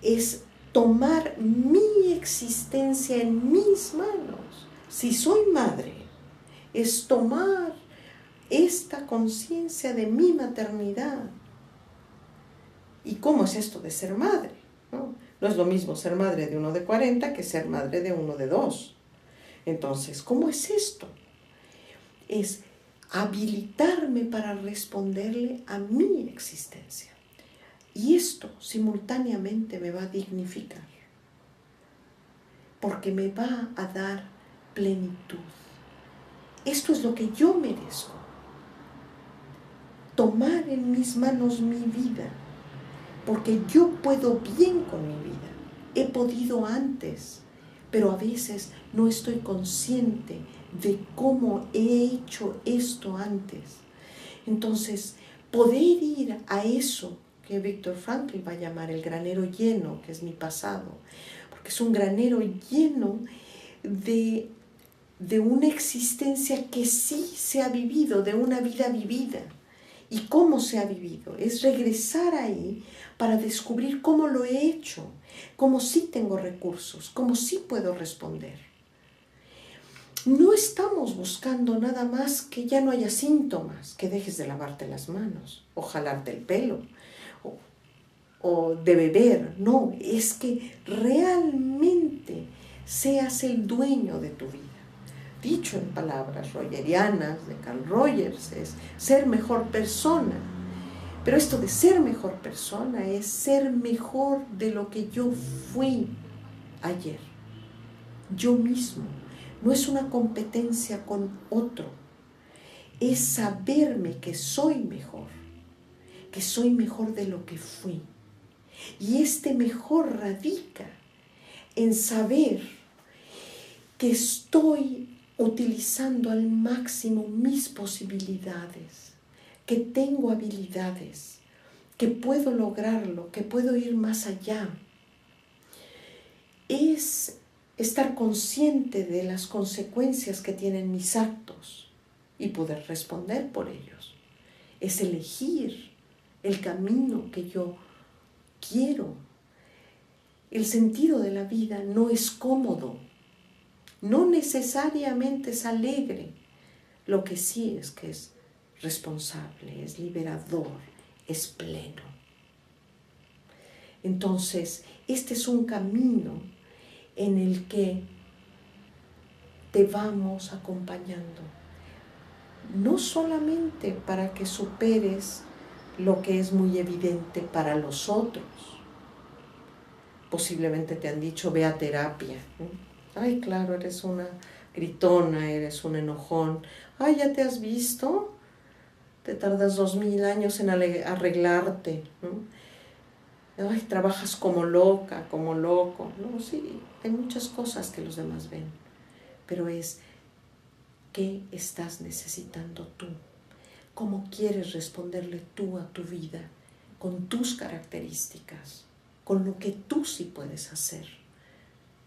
Es tomar mi existencia en mis manos. Si soy madre, es tomar esta conciencia de mi maternidad. ¿Y cómo es esto de ser madre? No es lo mismo ser madre de uno de 40 que ser madre de uno de 2. Entonces, ¿cómo es esto? Es habilitarme para responderle a mi existencia. Y esto simultáneamente me va a dignificar, porque me va a dar plenitud. Esto es lo que yo merezco. Tomar en mis manos mi vida, porque yo puedo bien con mi vida. He podido antes, pero a veces no estoy consciente de cómo he hecho esto antes. Entonces, poder ir a eso que Viktor Frankl va a llamar el granero lleno, que es mi pasado, porque es un granero lleno de una existencia que sí se ha vivido, de una vida vivida. ¿Y cómo se ha vivido? Es regresar ahí para descubrir cómo lo he hecho, cómo sí tengo recursos, cómo sí puedo responder. No estamos buscando nada más que ya no haya síntomas, que dejes de lavarte las manos, o jalarte el pelo, o de beber. No, es que realmente seas el dueño de tu vida. Dicho en palabras rogerianas de Carl Rogers, es ser mejor persona. Pero esto de ser mejor persona es ser mejor de lo que yo fui ayer. Yo mismo. No es una competencia con otro. Es saberme que soy mejor de lo que fui. Y este mejor radica en saber que estoy utilizando al máximo mis posibilidades, que tengo habilidades, que puedo lograrlo, que puedo ir más allá. Es estar consciente de las consecuencias que tienen mis actos y poder responder por ellos. Es elegir el camino que yo quiero. El sentido de la vida no es cómodo, no necesariamente es alegre. Lo que sí es que es responsable, es liberador, es pleno. Entonces, este es un camino en el que te vamos acompañando, no solamente para que superes lo que es muy evidente para los otros. Posiblemente te han dicho, ve a terapia. Ay, claro, eres una gritona, eres un enojón. Ay, ¿ya te has visto? Te tardas 2000 años en arreglarte, ¿no? Ay, trabajas como loca, como loco. No, sí, hay muchas cosas que los demás ven, pero es ¿qué estás necesitando tú? ¿Cómo quieres responderle tú a tu vida con tus características, con lo que tú sí puedes hacer,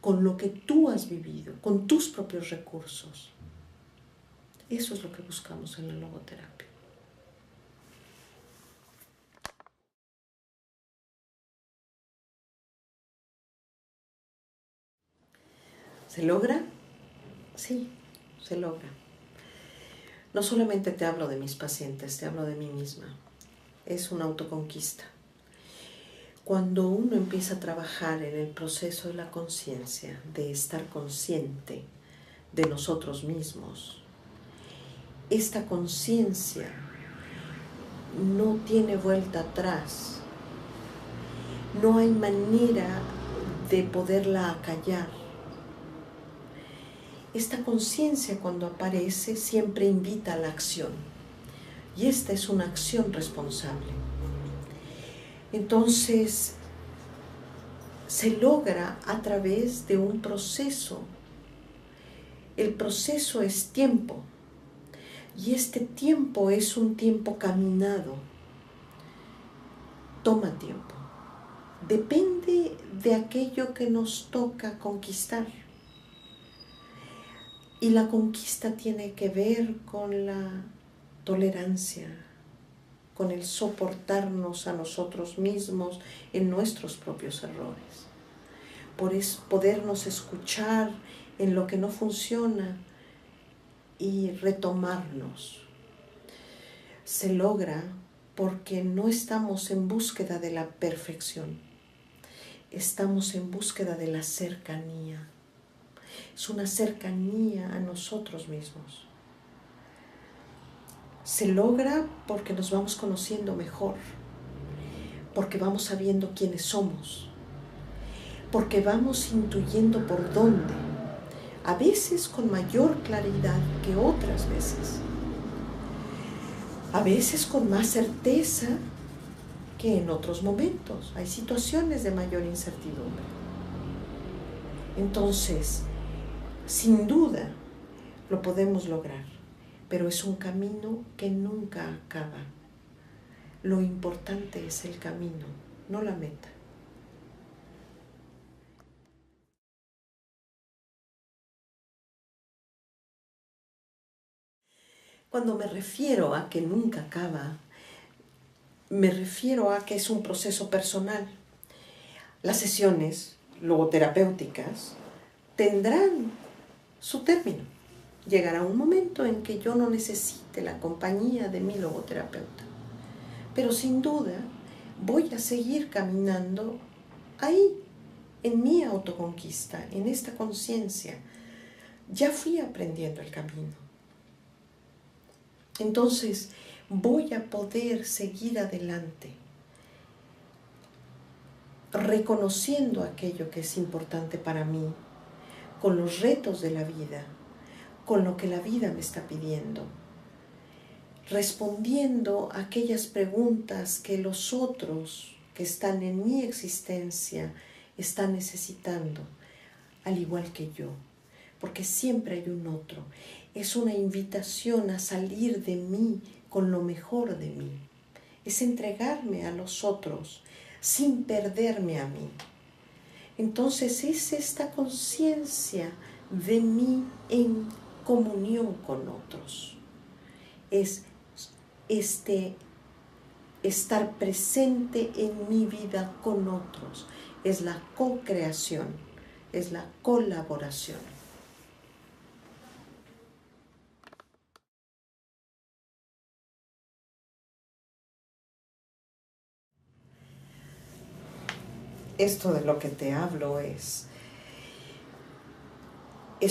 con lo que tú has vivido, con tus propios recursos? Eso es lo que buscamos en la logoterapia. ¿Se logra? Sí, se logra. No solamente te hablo de mis pacientes, te hablo de mí misma. Es una autoconquista. Cuando uno empieza a trabajar en el proceso de la conciencia, de estar consciente de nosotros mismos, esta conciencia no tiene vuelta atrás. No hay manera de poderla acallar. Esta conciencia, cuando aparece, siempre invita a la acción. Y esta es una acción responsable. Entonces, se logra a través de un proceso. El proceso es tiempo. Y este tiempo es un tiempo caminado. Toma tiempo. Depende de aquello que nos toca conquistar. Y la conquista tiene que ver con la tolerancia, con el soportarnos a nosotros mismos en nuestros propios errores. Por podernos escuchar en lo que no funciona y retomarnos. Se logra porque no estamos en búsqueda de la perfección, estamos en búsqueda de la cercanía. Es una cercanía a nosotros mismos. Se logra porque nos vamos conociendo mejor, porque vamos sabiendo quiénes somos, porque vamos intuyendo por dónde, a veces con mayor claridad que otras veces, a veces con más certeza que en otros momentos. Hay situaciones de mayor incertidumbre. Entonces, sin duda, lo podemos lograr, pero es un camino que nunca acaba. Lo importante es el camino, no la meta. Cuando me refiero a que nunca acaba, me refiero a que es un proceso personal. Las sesiones logoterapéuticas tendrán su término. Llegará un momento en que yo no necesite la compañía de mi logoterapeuta. Pero sin duda voy a seguir caminando ahí, en mi autoconquista, en esta conciencia. Ya fui aprendiendo el camino. Entonces voy a poder seguir adelante, reconociendo aquello que es importante para mí, con los retos de la vida, con lo que la vida me está pidiendo, respondiendo a aquellas preguntas que los otros que están en mi existencia están necesitando, al igual que yo, porque siempre hay un otro. Es una invitación a salir de mí con lo mejor de mí. Es entregarme a los otros sin perderme a mí. Entonces es esta conciencia de mí en comunión con otros. Es estar presente en mi vida con otros. Es la co-creación, es la colaboración. Esto de lo que te hablo es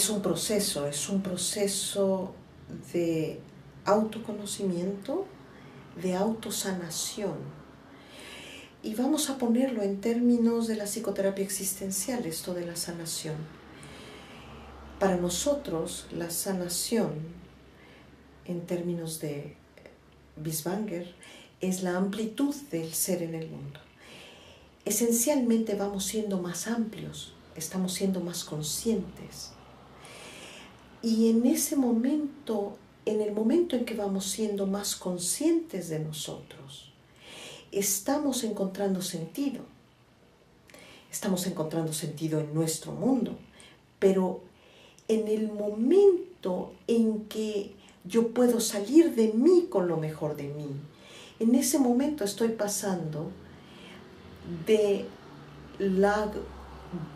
un proceso de autoconocimiento, de autosanación. Y vamos a ponerlo en términos de la psicoterapia existencial, esto de la sanación. Para nosotros, la sanación, en términos de Binswanger, es la amplitud del ser en el mundo. Esencialmente vamos siendo más amplios, estamos siendo más conscientes. Y en ese momento, en el momento en que vamos siendo más conscientes de nosotros, estamos encontrando sentido. Estamos encontrando sentido en nuestro mundo, pero en el momento en que yo puedo salir de mí con lo mejor de mí, en ese momento estoy pasando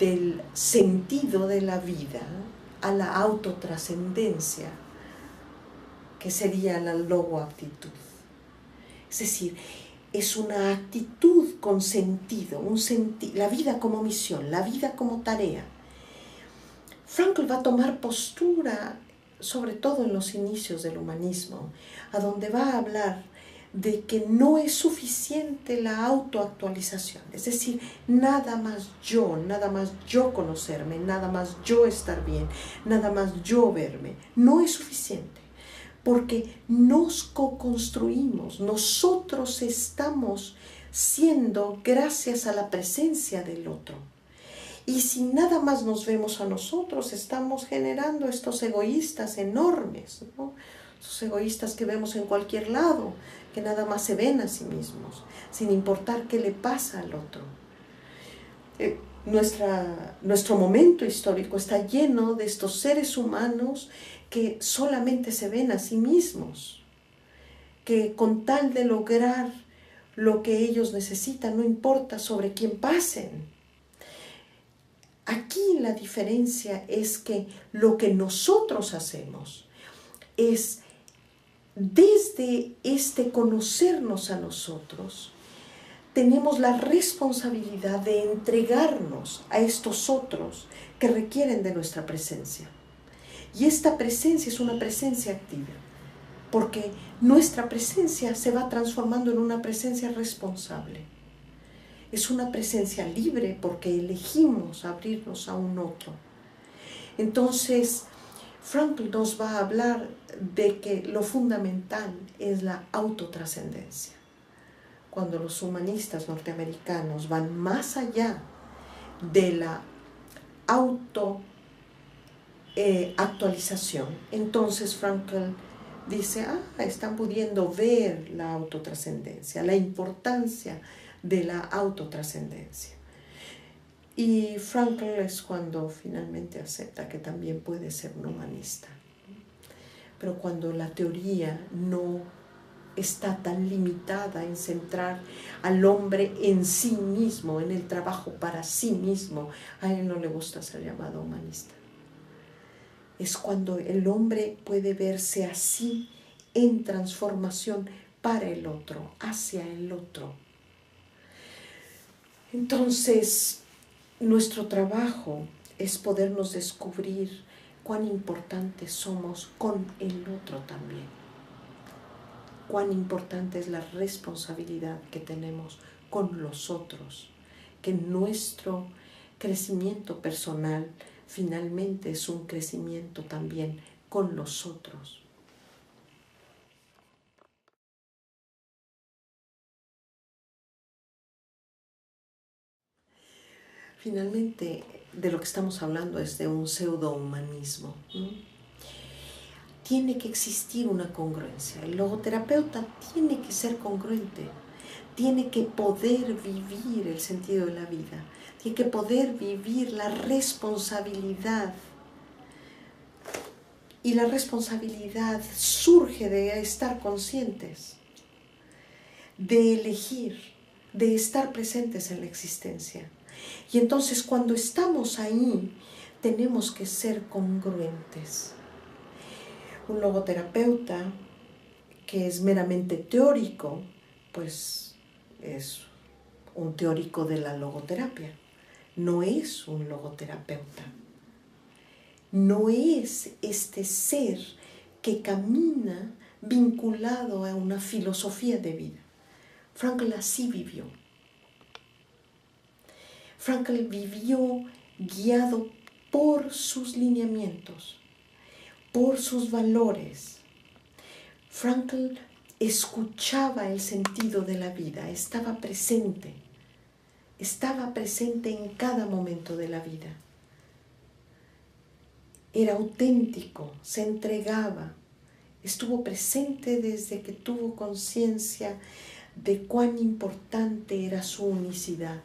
del sentido de la vida a la autotrascendencia, que sería la logoactitud. Es decir, es una actitud con sentido, la vida como misión, la vida como tarea. Frankl va a tomar postura, sobre todo en los inicios del humanismo, a donde va a hablar de que no es suficiente la autoactualización, es decir, nada más yo conocerme, nada más yo estar bien, nada más yo verme, no es suficiente, porque nos co-construimos, nosotros estamos siendo gracias a la presencia del otro. Y si nada más nos vemos a nosotros, estamos generando estos egoístas enormes, ¿no? Esos egoístas que vemos en cualquier lado, que nada más se ven a sí mismos, sin importar qué le pasa al otro. Nuestro momento histórico está lleno de estos seres humanos que solamente se ven a sí mismos, que con tal de lograr lo que ellos necesitan, no importa sobre quién pasen. Aquí la diferencia es que lo que nosotros hacemos es, desde este conocernos a nosotros, tenemos la responsabilidad de entregarnos a estos otros que requieren de nuestra presencia. Y esta presencia es una presencia activa, porque nuestra presencia se va transformando en una presencia responsable. Es una presencia libre porque elegimos abrirnos a un otro. Entonces, Frankl nos va a hablar de que lo fundamental es la autotrascendencia. Cuando los humanistas norteamericanos van más allá de la autoactualización, entonces Frankl dice, están pudiendo ver la autotrascendencia, la importancia de la autotrascendencia. Y Frankl es cuando finalmente acepta que también puede ser un humanista. Pero cuando la teoría no está tan limitada en centrar al hombre en sí mismo, en el trabajo para sí mismo, a él no le gusta ser llamado humanista. Es cuando el hombre puede verse así en transformación para el otro, hacia el otro. Entonces, nuestro trabajo es podernos descubrir cuán importantes somos con el otro también. Cuán importante es la responsabilidad que tenemos con los otros, que nuestro crecimiento personal finalmente es un crecimiento también con los otros. Finalmente, de lo que estamos hablando es de un pseudo-humanismo, ¿no? Tiene que existir una congruencia. El logoterapeuta tiene que ser congruente, tiene que poder vivir el sentido de la vida, tiene que poder vivir la responsabilidad. Y la responsabilidad surge de estar conscientes, de elegir, de estar presentes en la existencia. Y entonces cuando estamos ahí, tenemos que ser congruentes. Un logoterapeuta que es meramente teórico, pues es un teórico de la logoterapia, no es un logoterapeuta. No es este ser que camina vinculado a una filosofía de vida. Frankl así vivió. Frankl vivió guiado por sus lineamientos, por sus valores. Frankl escuchaba el sentido de la vida, estaba presente en cada momento de la vida. Era auténtico, se entregaba, estuvo presente desde que tuvo conciencia de cuán importante era su unicidad,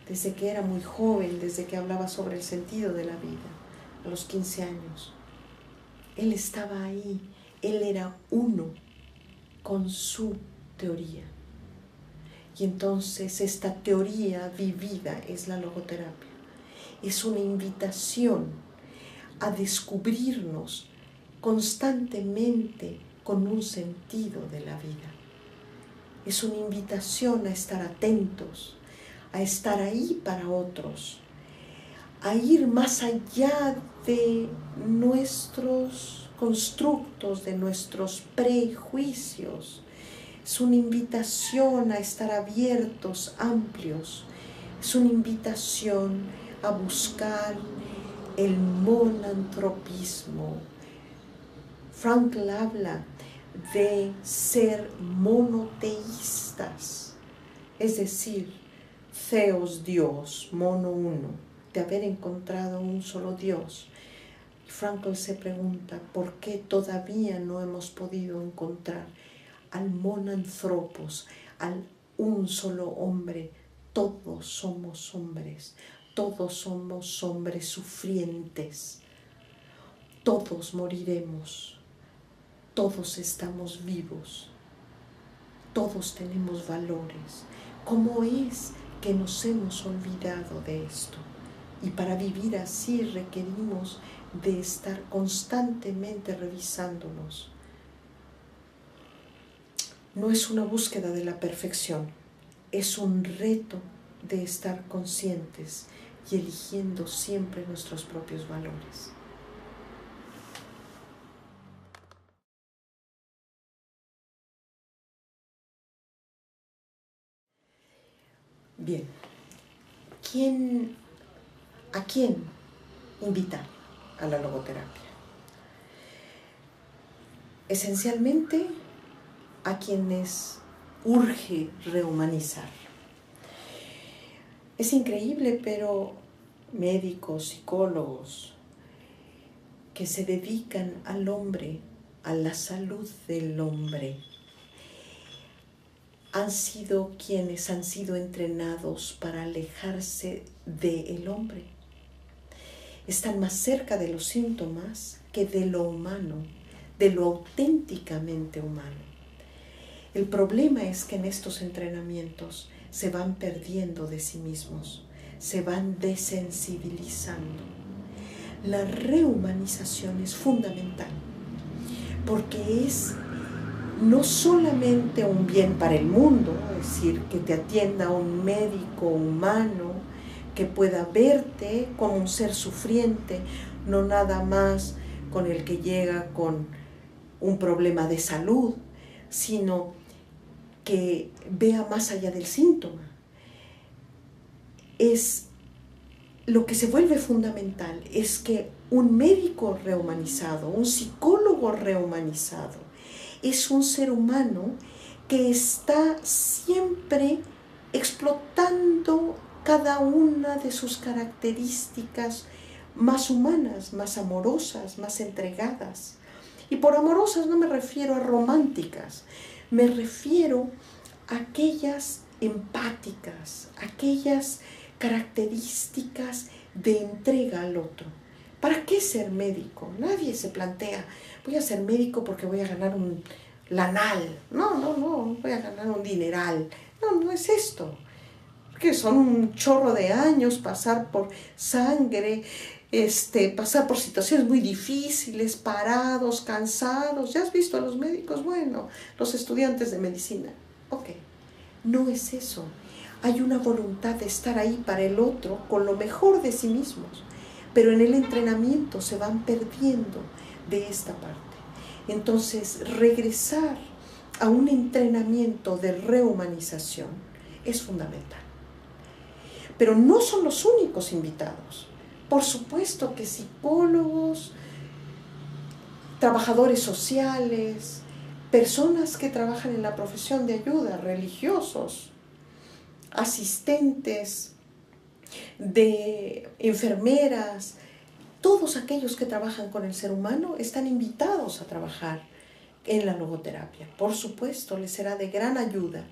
desde que era muy joven, desde que hablaba sobre el sentido de la vida, a los 15 años. Él estaba ahí, él era uno con su teoría. Y entonces esta teoría vivida es la logoterapia. Es una invitación a descubrirnos constantemente con un sentido de la vida. es una invitación a estar atentos, a estar ahí para otros, a ir más allá de nuestros constructos, de nuestros prejuicios. Es una invitación a estar abiertos, amplios. Es una invitación a buscar el monantropismo. Frankl habla de ser monoteístas, es decir, Theos, Dios, mono uno, de haber encontrado un solo Dios. Frankl se pregunta por qué todavía no hemos podido encontrar al monanthropos, al un solo hombre. Todos somos hombres sufrientes, todos moriremos, todos estamos vivos, todos tenemos valores. ¿Cómo es que nos hemos olvidado de esto? Y para vivir así requerimos de estar constantemente revisándonos. No es una búsqueda de la perfección, es un reto de estar conscientes y eligiendo siempre nuestros propios valores. Bien, ¿a quién invitar a la logoterapia? Esencialmente a quienes urge rehumanizar. Es increíble, pero médicos, psicólogos que se dedican al hombre, a la salud del hombre, han sido quienes han sido entrenados para alejarse del hombre. Están más cerca de los síntomas que de lo humano, de lo auténticamente humano. El problema es que en estos entrenamientos se van perdiendo de sí mismos, se van desensibilizando. La rehumanización es fundamental porque es no solamente un bien para el mundo, es decir, que te atienda un médico humano que pueda verte como un ser sufriente, no nada más con el que llega con un problema de salud, sino que vea más allá del síntoma. Lo que se vuelve fundamental es que un médico rehumanizado, un psicólogo rehumanizado, es un ser humano que está siempre explotando cada una de sus características más humanas, más amorosas, más entregadas. Y por amorosas no me refiero a románticas, me refiero a aquellas empáticas, aquellas características de entrega al otro. ¿Para qué ser médico? Nadie se plantea, voy a ser médico porque voy a ganar un lanal. No, voy a ganar un dineral. No es esto. Porque son un chorro de años, pasar por sangre, pasar por situaciones muy difíciles, parados, cansados. ¿Ya has visto a los médicos? Bueno, los estudiantes de medicina. Ok, no es eso. Hay una voluntad de estar ahí para el otro con lo mejor de sí mismos. Pero en el entrenamiento se van perdiendo de esta parte. Entonces, regresar a un entrenamiento de rehumanización es fundamental. Pero no son los únicos invitados. Por supuesto que psicólogos, trabajadores sociales, personas que trabajan en la profesión de ayuda, religiosos, asistentes, de enfermeras, todos aquellos que trabajan con el ser humano están invitados a trabajar en la logoterapia. Por supuesto, les será de gran ayuda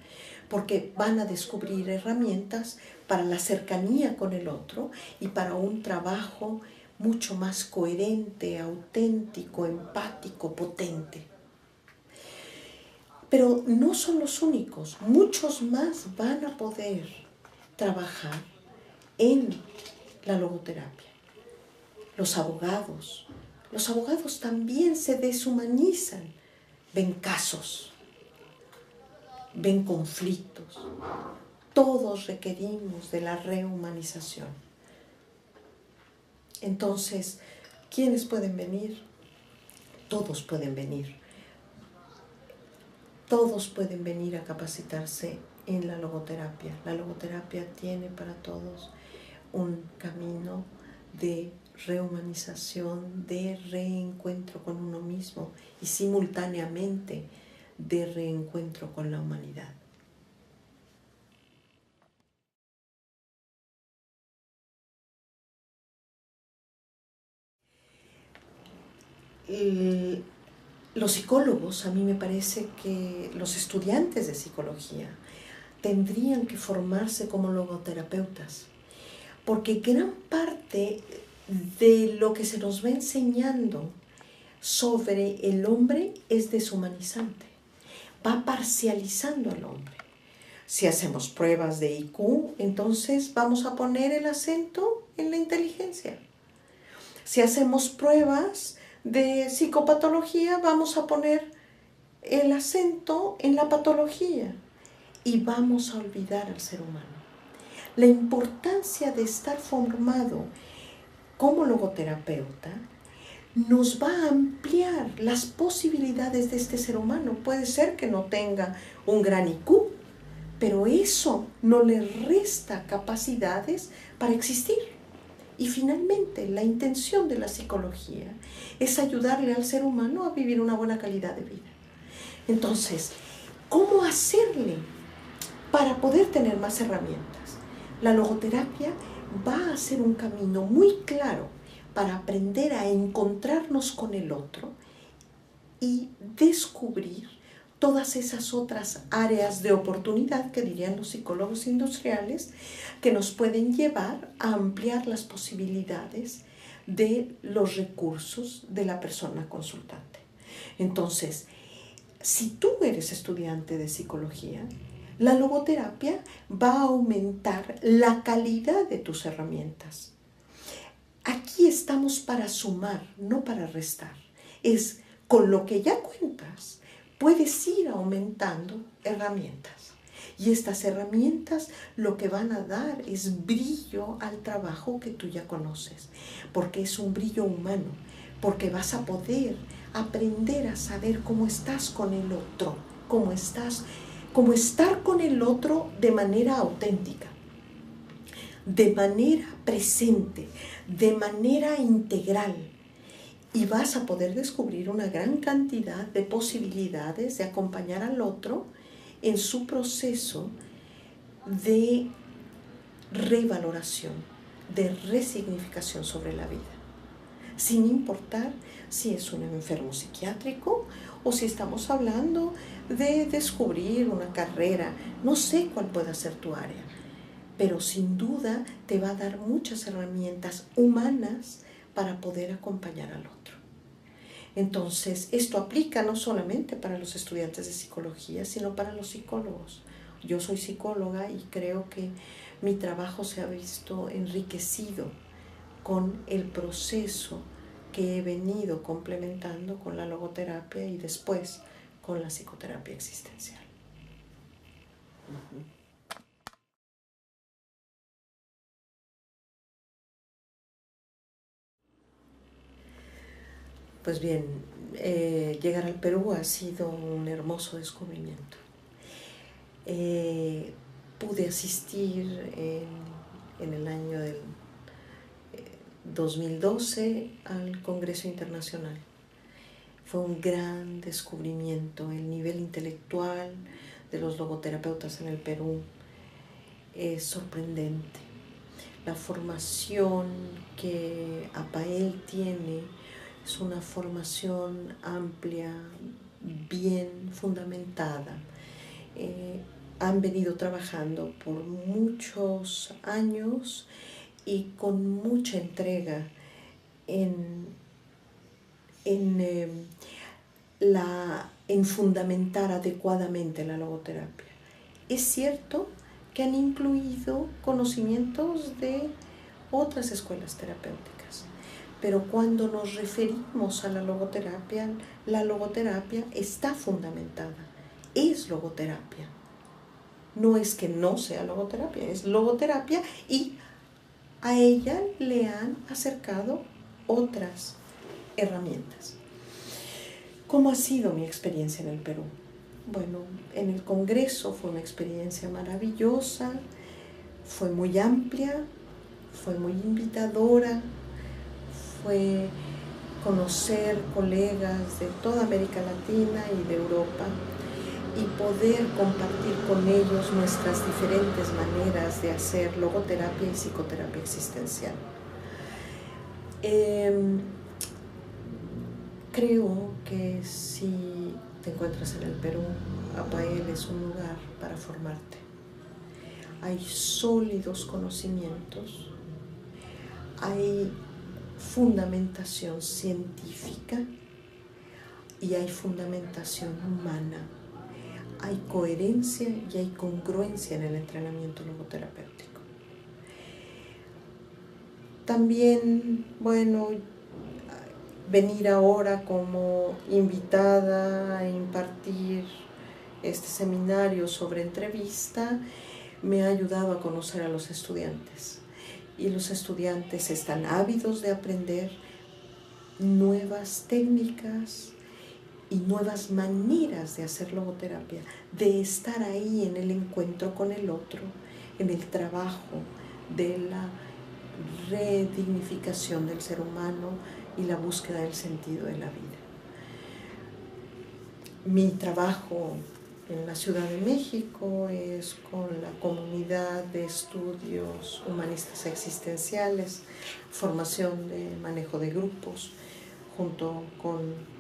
porque van a descubrir herramientas para la cercanía con el otro y para un trabajo mucho más coherente, auténtico, empático, potente. Pero no son los únicos, muchos más van a poder trabajar en la logoterapia. Los abogados también se deshumanizan, ven casos ven conflictos. Todos requerimos de la rehumanización. Entonces, ¿quiénes pueden venir? Todos pueden venir. Todos pueden venir a capacitarse en la logoterapia. La logoterapia tiene para todos un camino de rehumanización, de reencuentro con uno mismo y simultáneamente de reencuentro con la humanidad. Los psicólogos, a mí me parece que los estudiantes de psicología tendrían que formarse como logoterapeutas, porque gran parte de lo que se nos va enseñando sobre el hombre es deshumanizante, va parcializando al hombre. Si hacemos pruebas de IQ, entonces vamos a poner el acento en la inteligencia. Si hacemos pruebas de psicopatología, vamos a poner el acento en la patología y vamos a olvidar al ser humano. La importancia de estar formado como logoterapeuta nos va a ampliar las posibilidades de este ser humano. Puede ser que no tenga un gran IQ, pero eso no le resta capacidades para existir. Y finalmente, la intención de la psicología es ayudarle al ser humano a vivir una buena calidad de vida. Entonces, ¿cómo hacerle para poder tener más herramientas? La logoterapia va a ser un camino muy claro para aprender a encontrarnos con el otro y descubrir todas esas otras áreas de oportunidad que dirían los psicólogos industriales que nos pueden llevar a ampliar las posibilidades de los recursos de la persona consultante. Entonces, si tú eres estudiante de psicología, la logoterapia va a aumentar la calidad de tus herramientas. Aquí estamos para sumar, no para restar. Es con lo que ya cuentas, puedes ir aumentando herramientas. Y estas herramientas lo que van a dar es brillo al trabajo que tú ya conoces, porque es un brillo humano, porque vas a poder aprender a saber cómo estás con el otro, cómo estar con el otro de manera auténtica, de manera presente, de manera integral. Y vas a poder descubrir una gran cantidad de posibilidades de acompañar al otro en su proceso de revaloración, de resignificación sobre la vida, sin importar si es un enfermo psiquiátrico o si estamos hablando de descubrir una carrera. No sé cuál pueda ser tu área, pero sin duda te va a dar muchas herramientas humanas para poder acompañar al otro. Entonces, esto aplica no solamente para los estudiantes de psicología, sino para los psicólogos. Yo soy psicóloga y creo que mi trabajo se ha visto enriquecido con el proceso que he venido complementando con la logoterapia y después con la psicoterapia existencial. Pues bien, llegar al Perú ha sido un hermoso descubrimiento. Pude asistir en el año del 2012 al Congreso Internacional. Fue un gran descubrimiento. El nivel intelectual de los logoterapeutas en el Perú es sorprendente. La formación que APAEL tiene es una formación amplia, bien fundamentada. Han venido trabajando por muchos años y con mucha entrega en fundamentar adecuadamente la logoterapia. Es cierto que han incluido conocimientos de otras escuelas terapéuticas, pero cuando nos referimos a la logoterapia está fundamentada, es logoterapia. No es que no sea logoterapia, es logoterapia y a ella le han acercado otras herramientas. ¿Cómo ha sido mi experiencia en el Perú? Bueno, en el Congreso fue una experiencia maravillosa, fue muy amplia, fue muy invitadora, fue conocer colegas de toda América Latina y de Europa y poder compartir con ellos nuestras diferentes maneras de hacer logoterapia y psicoterapia existencial. Creo que si te encuentras en el Perú, Apael es un lugar para formarte. Hay sólidos conocimientos, hay fundamentación científica y hay fundamentación humana. Hay coherencia y hay congruencia en el entrenamiento logoterapéutico. También, bueno, venir ahora como invitada a impartir este seminario sobre entrevista me ha ayudado a conocer a los estudiantes. Y los estudiantes están ávidos de aprender nuevas técnicas y nuevas maneras de hacer logoterapia, de estar ahí en el encuentro con el otro, en el trabajo de la redignificación del ser humano y la búsqueda del sentido de la vida. Mi trabajo en la Ciudad de México es con la comunidad de estudios humanistas existenciales, formación de manejo de grupos, junto con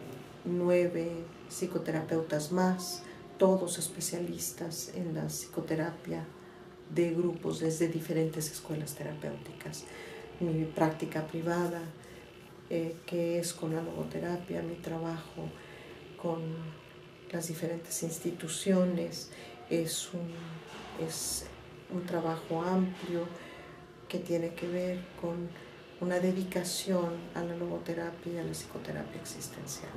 9 psicoterapeutas más, todos especialistas en la psicoterapia de grupos desde diferentes escuelas terapéuticas. Mi práctica privada, que es con la logoterapia, mi trabajo con las diferentes instituciones, es un trabajo amplio que tiene que ver con una dedicación a la logoterapia y a la psicoterapia existencial.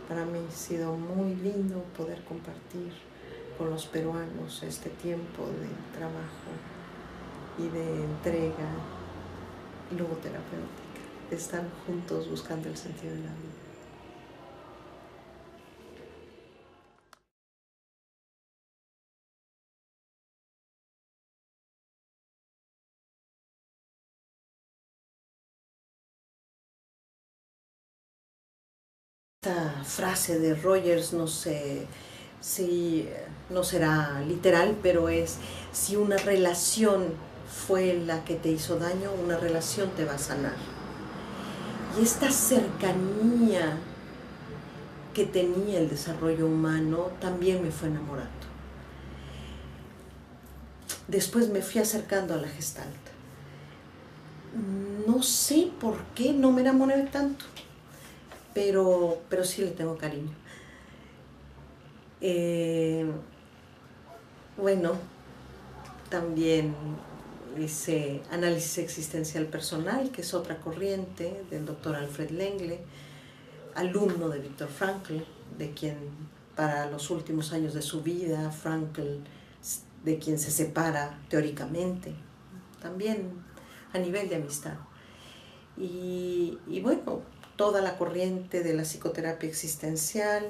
Para mí ha sido muy lindo poder compartir con los peruanos este tiempo de trabajo y de entrega logoterapéutica, de estar juntos buscando el sentido de la vida. Esta frase de Rogers no sé si no será literal, pero es: si una relación fue la que te hizo daño, una relación te va a sanar. Y esta cercanía que tenía el desarrollo humano también me fue enamorando. Después me fui acercando a la Gestalt. No sé por qué no me enamoré tanto, pero sí le tengo cariño. Bueno, también hice análisis existencial personal, que es otra corriente del doctor Alfred Lengle, alumno de Viktor Frankl, de quien para los últimos años de su vida, Frankl, de quien se separa teóricamente, también a nivel de amistad. Y bueno, toda la corriente de la psicoterapia existencial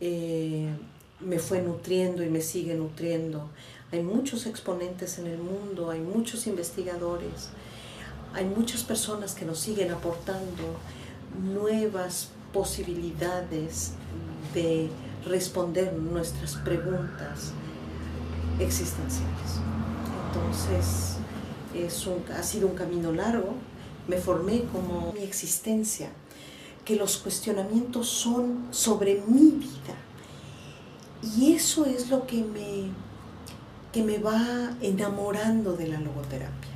me fue nutriendo y me sigue nutriendo. Hay muchos exponentes en el mundo, hay muchos investigadores, hay muchas personas que nos siguen aportando nuevas posibilidades de responder nuestras preguntas existenciales. Entonces, ha sido un camino largo. Me formé como mi existencia, que los cuestionamientos son sobre mi vida. Y eso es lo que me va enamorando de la logoterapia.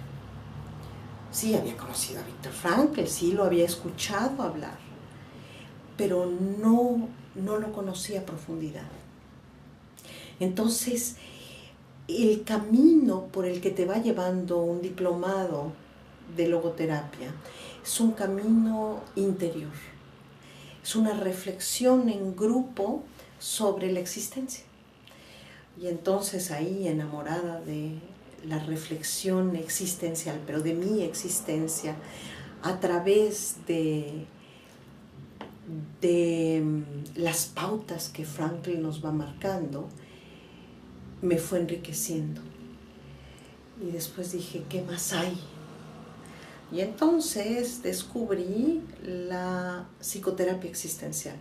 Sí, había conocido a Viktor Frankl, sí, lo había escuchado hablar, pero no lo conocía a profundidad. Entonces, el camino por el que te va llevando un diplomado de logoterapia es un camino interior, es una reflexión en grupo sobre la existencia. Y entonces ahí, enamorada de la reflexión existencial, pero de mi existencia, a través de las pautas que Frankl nos va marcando, me fue enriqueciendo. Y después dije, ¿qué más hay? Y entonces descubrí la psicoterapia existencial.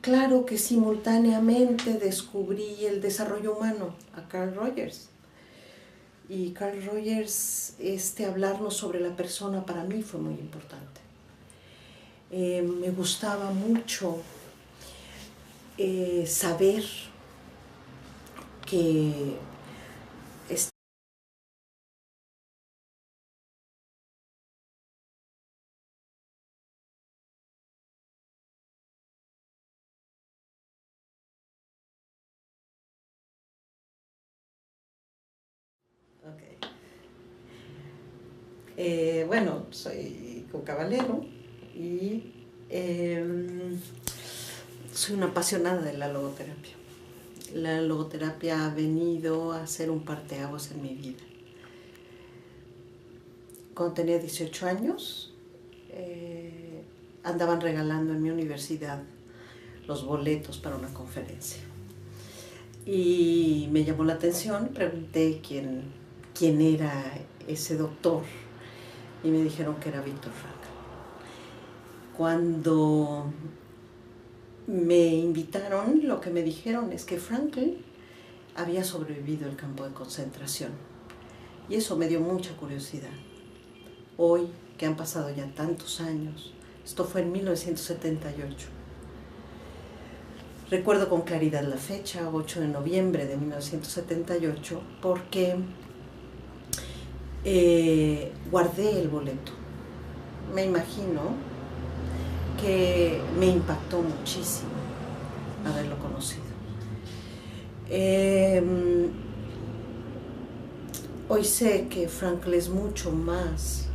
Claro que simultáneamente descubrí el desarrollo humano a Carl Rogers. Y Carl Rogers, hablarnos sobre la persona para mí fue muy importante. Me gustaba mucho saber que okay. Bueno, soy Caballero y soy una apasionada de la logoterapia. La logoterapia ha venido a ser un parteaguas en mi vida. Cuando tenía 18 años, andaban regalando en mi universidad los boletos para una conferencia. Y me llamó la atención, pregunté quién era ese doctor y me dijeron que era Viktor Frankl. Cuando me invitaron, lo que me dijeron es que Frankl había sobrevivido el campo de concentración y eso me dio mucha curiosidad. Hoy, que han pasado ya tantos años, esto fue en 1978, recuerdo con claridad la fecha, 8 de noviembre de 1978, porque guardé el boleto. Me imagino que me impactó muchísimo haberlo conocido. Hoy sé que Frankl es mucho más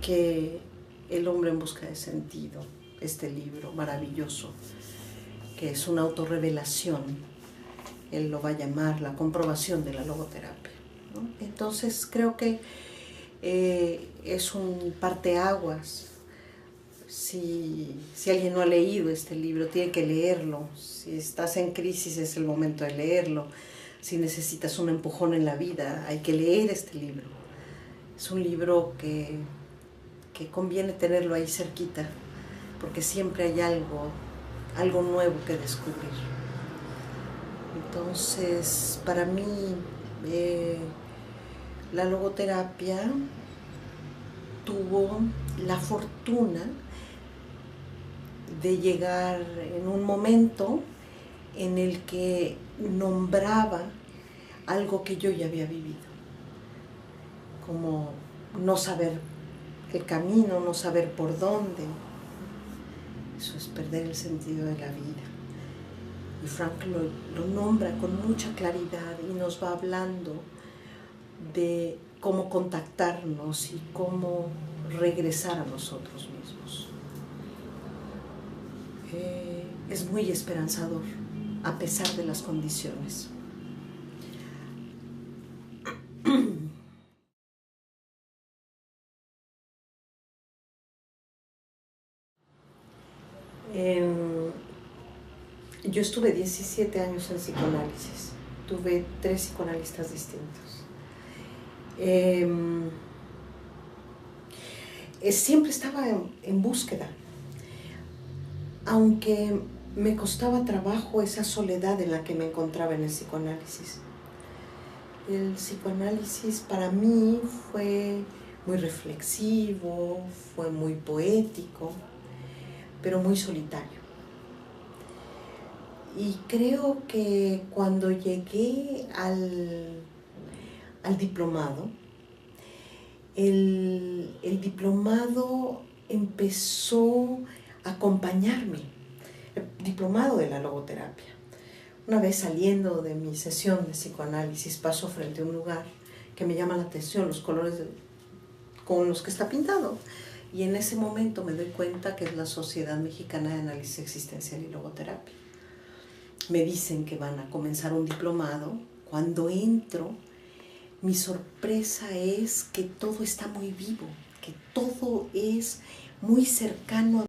que El hombre en busca de sentido, este libro maravilloso, que es una autorrevelación. Él lo va a llamar la comprobación de la logoterapia, ¿no? Entonces creo que es un parteaguas. Si alguien no ha leído este libro, tiene que leerlo. Si estás en crisis, es el momento de leerlo. Si necesitas un empujón en la vida, hay que leer este libro. Es un libro que conviene tenerlo ahí cerquita, porque siempre hay algo nuevo que descubrir. Entonces, para mí, la logoterapia tuvo la fortuna de llegar en un momento en el que nombraba algo que yo ya había vivido, como no saber el camino, no saber por dónde. Eso es perder el sentido de la vida. Y Frankl lo nombra con mucha claridad y nos va hablando de cómo contactarnos y cómo regresar a nosotros mismos. Es muy esperanzador, a pesar de las condiciones. Yo estuve 17 años en psicoanálisis. Tuve 3 psicoanalistas distintos. Siempre estaba en búsqueda. Aunque me costaba trabajo esa soledad en la que me encontraba en el psicoanálisis. El psicoanálisis para mí fue muy reflexivo, fue muy poético, pero muy solitario. Y creo que cuando llegué al diplomado, el diplomado empezó a acompañarme, el diplomado de la logoterapia. Una vez saliendo de mi sesión de psicoanálisis, paso frente a un lugar que me llama la atención, los colores con los que está pintado. Y en ese momento me doy cuenta que es la Sociedad Mexicana de Análisis Existencial y Logoterapia. me dicen que van a comenzar un diplomado. Cuando entro, mi sorpresa es que todo está muy vivo, que todo es muy cercano